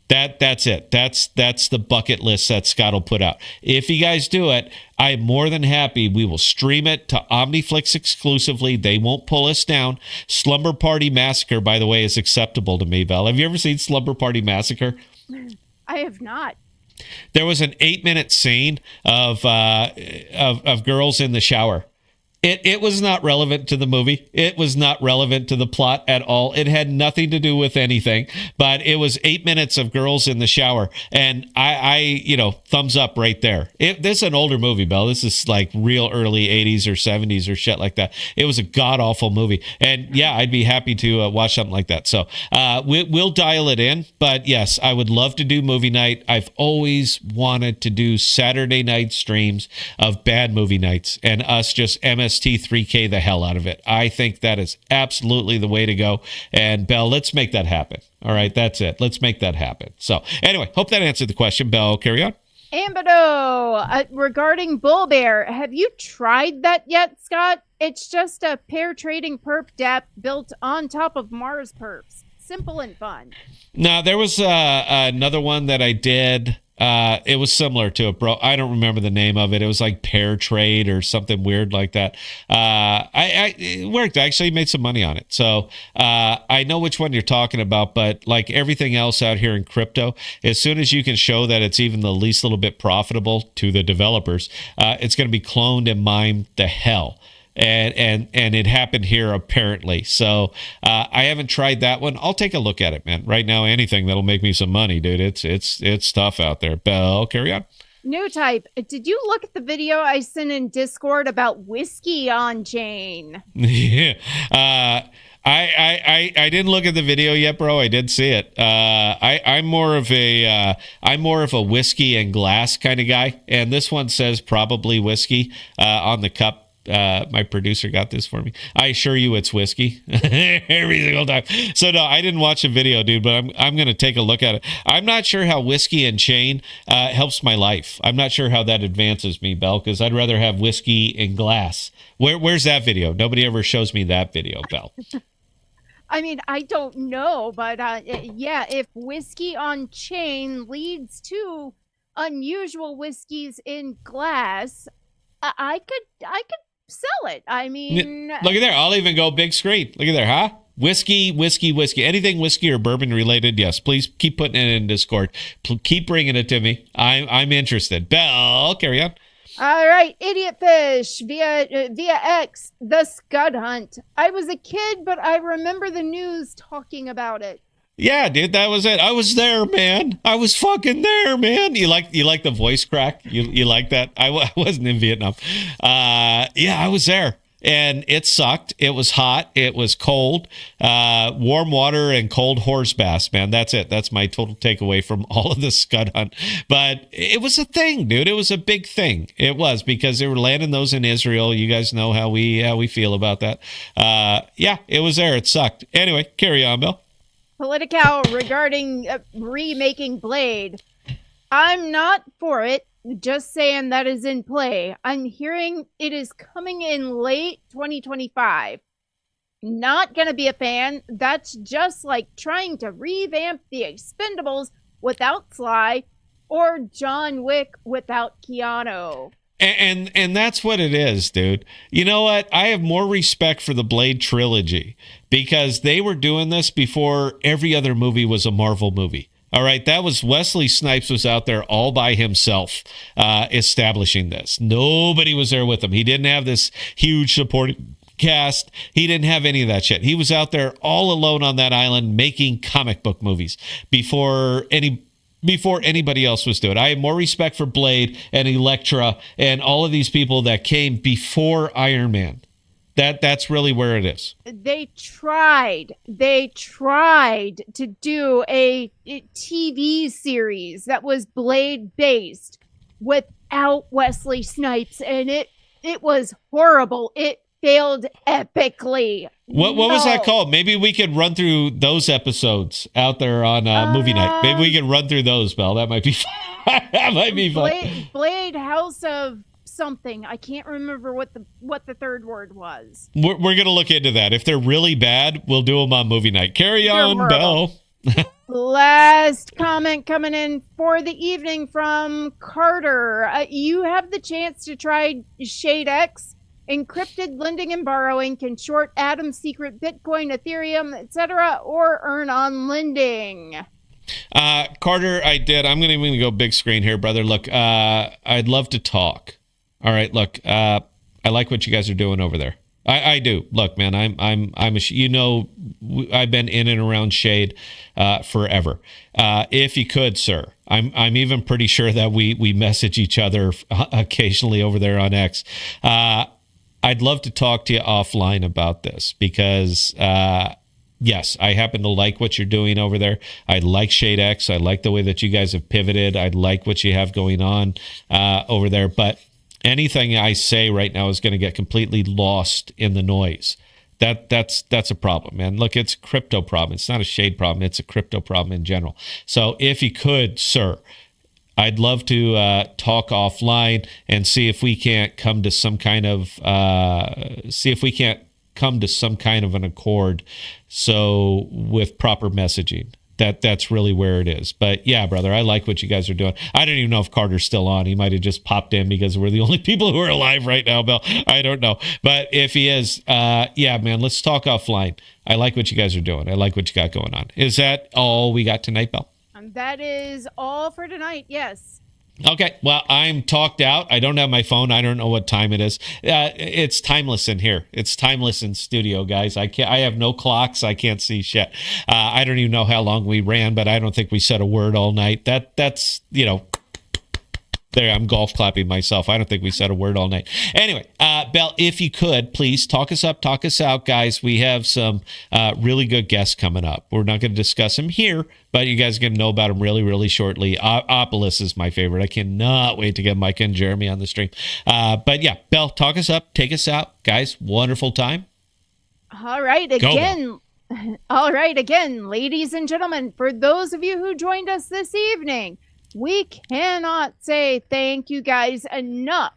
That's it. That's the bucket list that Scott will put out. If you guys do it, I'm more than happy. We will stream it to OmniFlix exclusively. They won't pull us down. Slumber Party Massacre, by the way, is acceptable to me, Belle. Have you ever seen Slumber Party Massacre? I have not. There was an 8-minute scene of girls in the shower. It was not relevant to the movie. It was not relevant to the plot at all. It had nothing to do with anything, but it was 8 minutes of girls in the shower. And I thumbs up right there. This is an older movie, Belle. This is like real early 80s or 70s or shit like that. It was a god awful movie. And yeah, I'd be happy to watch something like that. So we'll dial it in. But yes, I would love to do movie night. I've always wanted to do Saturday night streams of bad movie nights and us just MST3K the hell out of it. I think that is absolutely the way to go. And Belle, let's make that happen. All right, that's it. Let's make that happen. So anyway, hope that answered the question. Belle, carry on. Ambido, regarding Bull Bear, have you tried that yet, Scott? It's just a pair trading perp DApp built on top of Mars perps. Simple and fun. Now, there was another one that I did It was similar to it, bro. I don't remember the name of it. It was like Pair Trade or something weird like that. It worked. I actually made some money on it. So I know which one you're talking about, but like everything else out here in crypto, as soon as you can show that it's even the least little bit profitable to the developers, it's going to be cloned and mined the hell. And it happened here apparently. So I haven't tried that one. I'll take a look at it, man. Right now, anything that'll make me some money, dude. It's tough out there. Bell, carry on. New type. Did you look at the video I sent in Discord about whiskey on chain? Yeah. I didn't look at the video yet, bro. I did see it. I'm more of a whiskey and glass kind of guy, and this one says probably whiskey on the cup. My producer got this for me. I assure you it's whiskey every single time. So no, I didn't watch the video, dude, but I'm going to take a look at it. I'm not sure how whiskey and chain helps my life. I'm not sure how that advances me, Bell, because I'd rather have whiskey and glass. Where's that video? Nobody ever shows me that video, Bell. I mean, I don't know, but yeah, if whiskey on chain leads to unusual whiskeys in glass, I could sell it. I mean, look at there. I'll even go big screen. Look at there, huh? Whiskey. Anything whiskey or bourbon related, yes. Please keep putting it in Discord. Keep bringing it to me. I'm interested. Bell, carry on. All right, Idiot Fish via X, the Scud Hunt. I was a kid, but I remember the news talking about it. Yeah, dude, that was it. I was there, man. I was fucking there, man. You like the voice crack? You like that? I wasn't in Vietnam. Yeah, I was there. And it sucked. It was hot. It was cold. Warm water and cold horse baths, man. That's it. That's my total takeaway from all of the Scud Hunt. But it was a thing, dude. It was a big thing. It was, because they were landing those in Israel. You guys know how we feel about that. Yeah, it was there. It sucked. Anyway, carry on, Bill. Political regarding remaking Blade. I'm not for it. Just saying that is in play. I'm hearing it is coming in late 2025. Not gonna be a fan. That's just like trying to revamp the Expendables without Sly or John Wick without Keanu. And that's what it is, dude. You know what? I have more respect for the Blade trilogy because they were doing this before every other movie was a Marvel movie. All right, that was Wesley Snipes was out there all by himself establishing this. Nobody was there with him. He didn't have this huge supporting cast. He didn't have any of that shit. He was out there all alone on that island making comic book movies before anybody else was doing it. I have more respect for Blade and Elektra and all of these people that came before Iron Man. That's really where it is. They tried to do a TV series that was Blade based without Wesley Snipes, and it was horrible. It failed epically. What was that called? Maybe we could run through those episodes out there on movie night. Maybe we can run through those, Belle. That might be fun. That might be fun. Blade House of something. I can't remember what the third word was. We're going to look into that. If they're really bad, we'll do them on movie night. Carry on, Belle. Last comment coming in for the evening from Carter. You have the chance to try Shade X. Encrypted lending and borrowing can short Atom's secret Bitcoin, Ethereum, etc., or earn on lending. Carter, I did. I'm going to go big screen here, brother. Look, I'd love to talk. All right, look, I like what you guys are doing over there. I do. Look, man, I've been in and around Shade forever. If you could, sir, I'm even pretty sure that we message each other occasionally over there on X. I'd love to talk to you offline about this because, yes, I happen to like what you're doing over there. I like Shade X. I like the way that you guys have pivoted. I like what you have going on over there. But anything I say right now is going to get completely lost in the noise. That's a problem, man. Look, it's a crypto problem. It's not a Shade problem. It's a crypto problem in general. So if you could, sir, I'd love to talk offline and see if we can't come to some kind of an accord. So with proper messaging. That's really where it is. But yeah, brother, I like what you guys are doing. I don't even know if Carter's still on. He might have just popped in because we're the only people who are alive right now, Bill. I don't know. But if he is, yeah, man, let's talk offline. I like what you guys are doing. I like what you got going on. Is that all we got tonight, Bill? That is all for tonight, yes. Okay, well, I'm talked out. I don't have my phone. I don't know what time it is. It's timeless in here. It's timeless in studio, guys. I have no clocks. I can't see shit. I don't even know how long we ran, but I don't think we said a word all night. That's there, I'm golf clapping myself. I don't think we said a word all night. Anyway, Belle, if you could, please talk us up, talk us out, guys. We have some really good guests coming up. We're not going to discuss them here, but you guys are going to know about them really, really shortly. Opolis is my favorite. I cannot wait to get Mike and Jeremy on the stream. But yeah, Belle, talk us up, take us out. Guys, wonderful time. All right, again. All right, again, ladies and gentlemen, for those of you who joined us this evening, we cannot say thank you guys enough.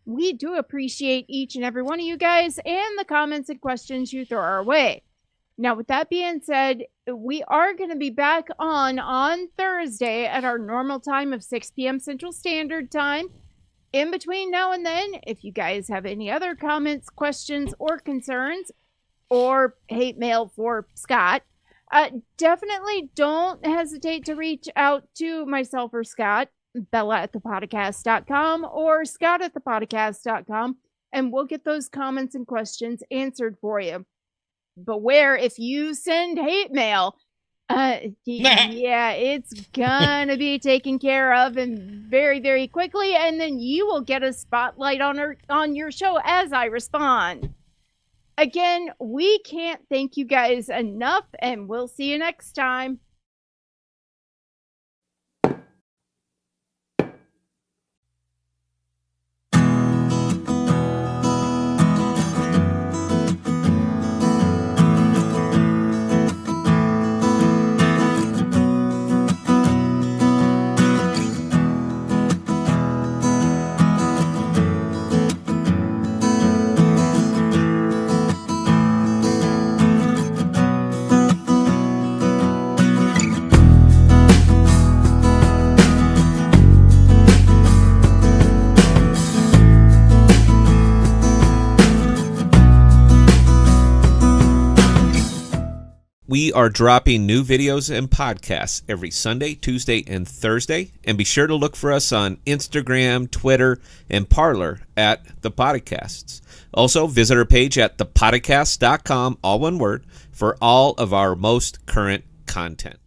We do appreciate each and every one of you guys and the comments and questions you throw our way. Now, with that being said, we are going to be back on Thursday at our normal time of 6 p.m. Central Standard Time. In between now and then, if you guys have any other comments, questions, or concerns, or hate mail for Scott, definitely don't hesitate to reach out to myself or Scott, Bella at ThePodocasts.com or Scott at ThePodocasts.com, and we'll get those comments and questions answered for you. Beware, if you send hate mail, yeah, it's gonna be taken care of and very, very quickly, and then you will get a spotlight on your show as I respond. Again, we can't thank you guys enough, and we'll see you next time. We are dropping new videos and podcasts every Sunday, Tuesday, and Thursday. And be sure to look for us on Instagram, Twitter, and Parler at ThePodocasts. Also, visit our page at ThePodocasts.com, all one word, for all of our most current content.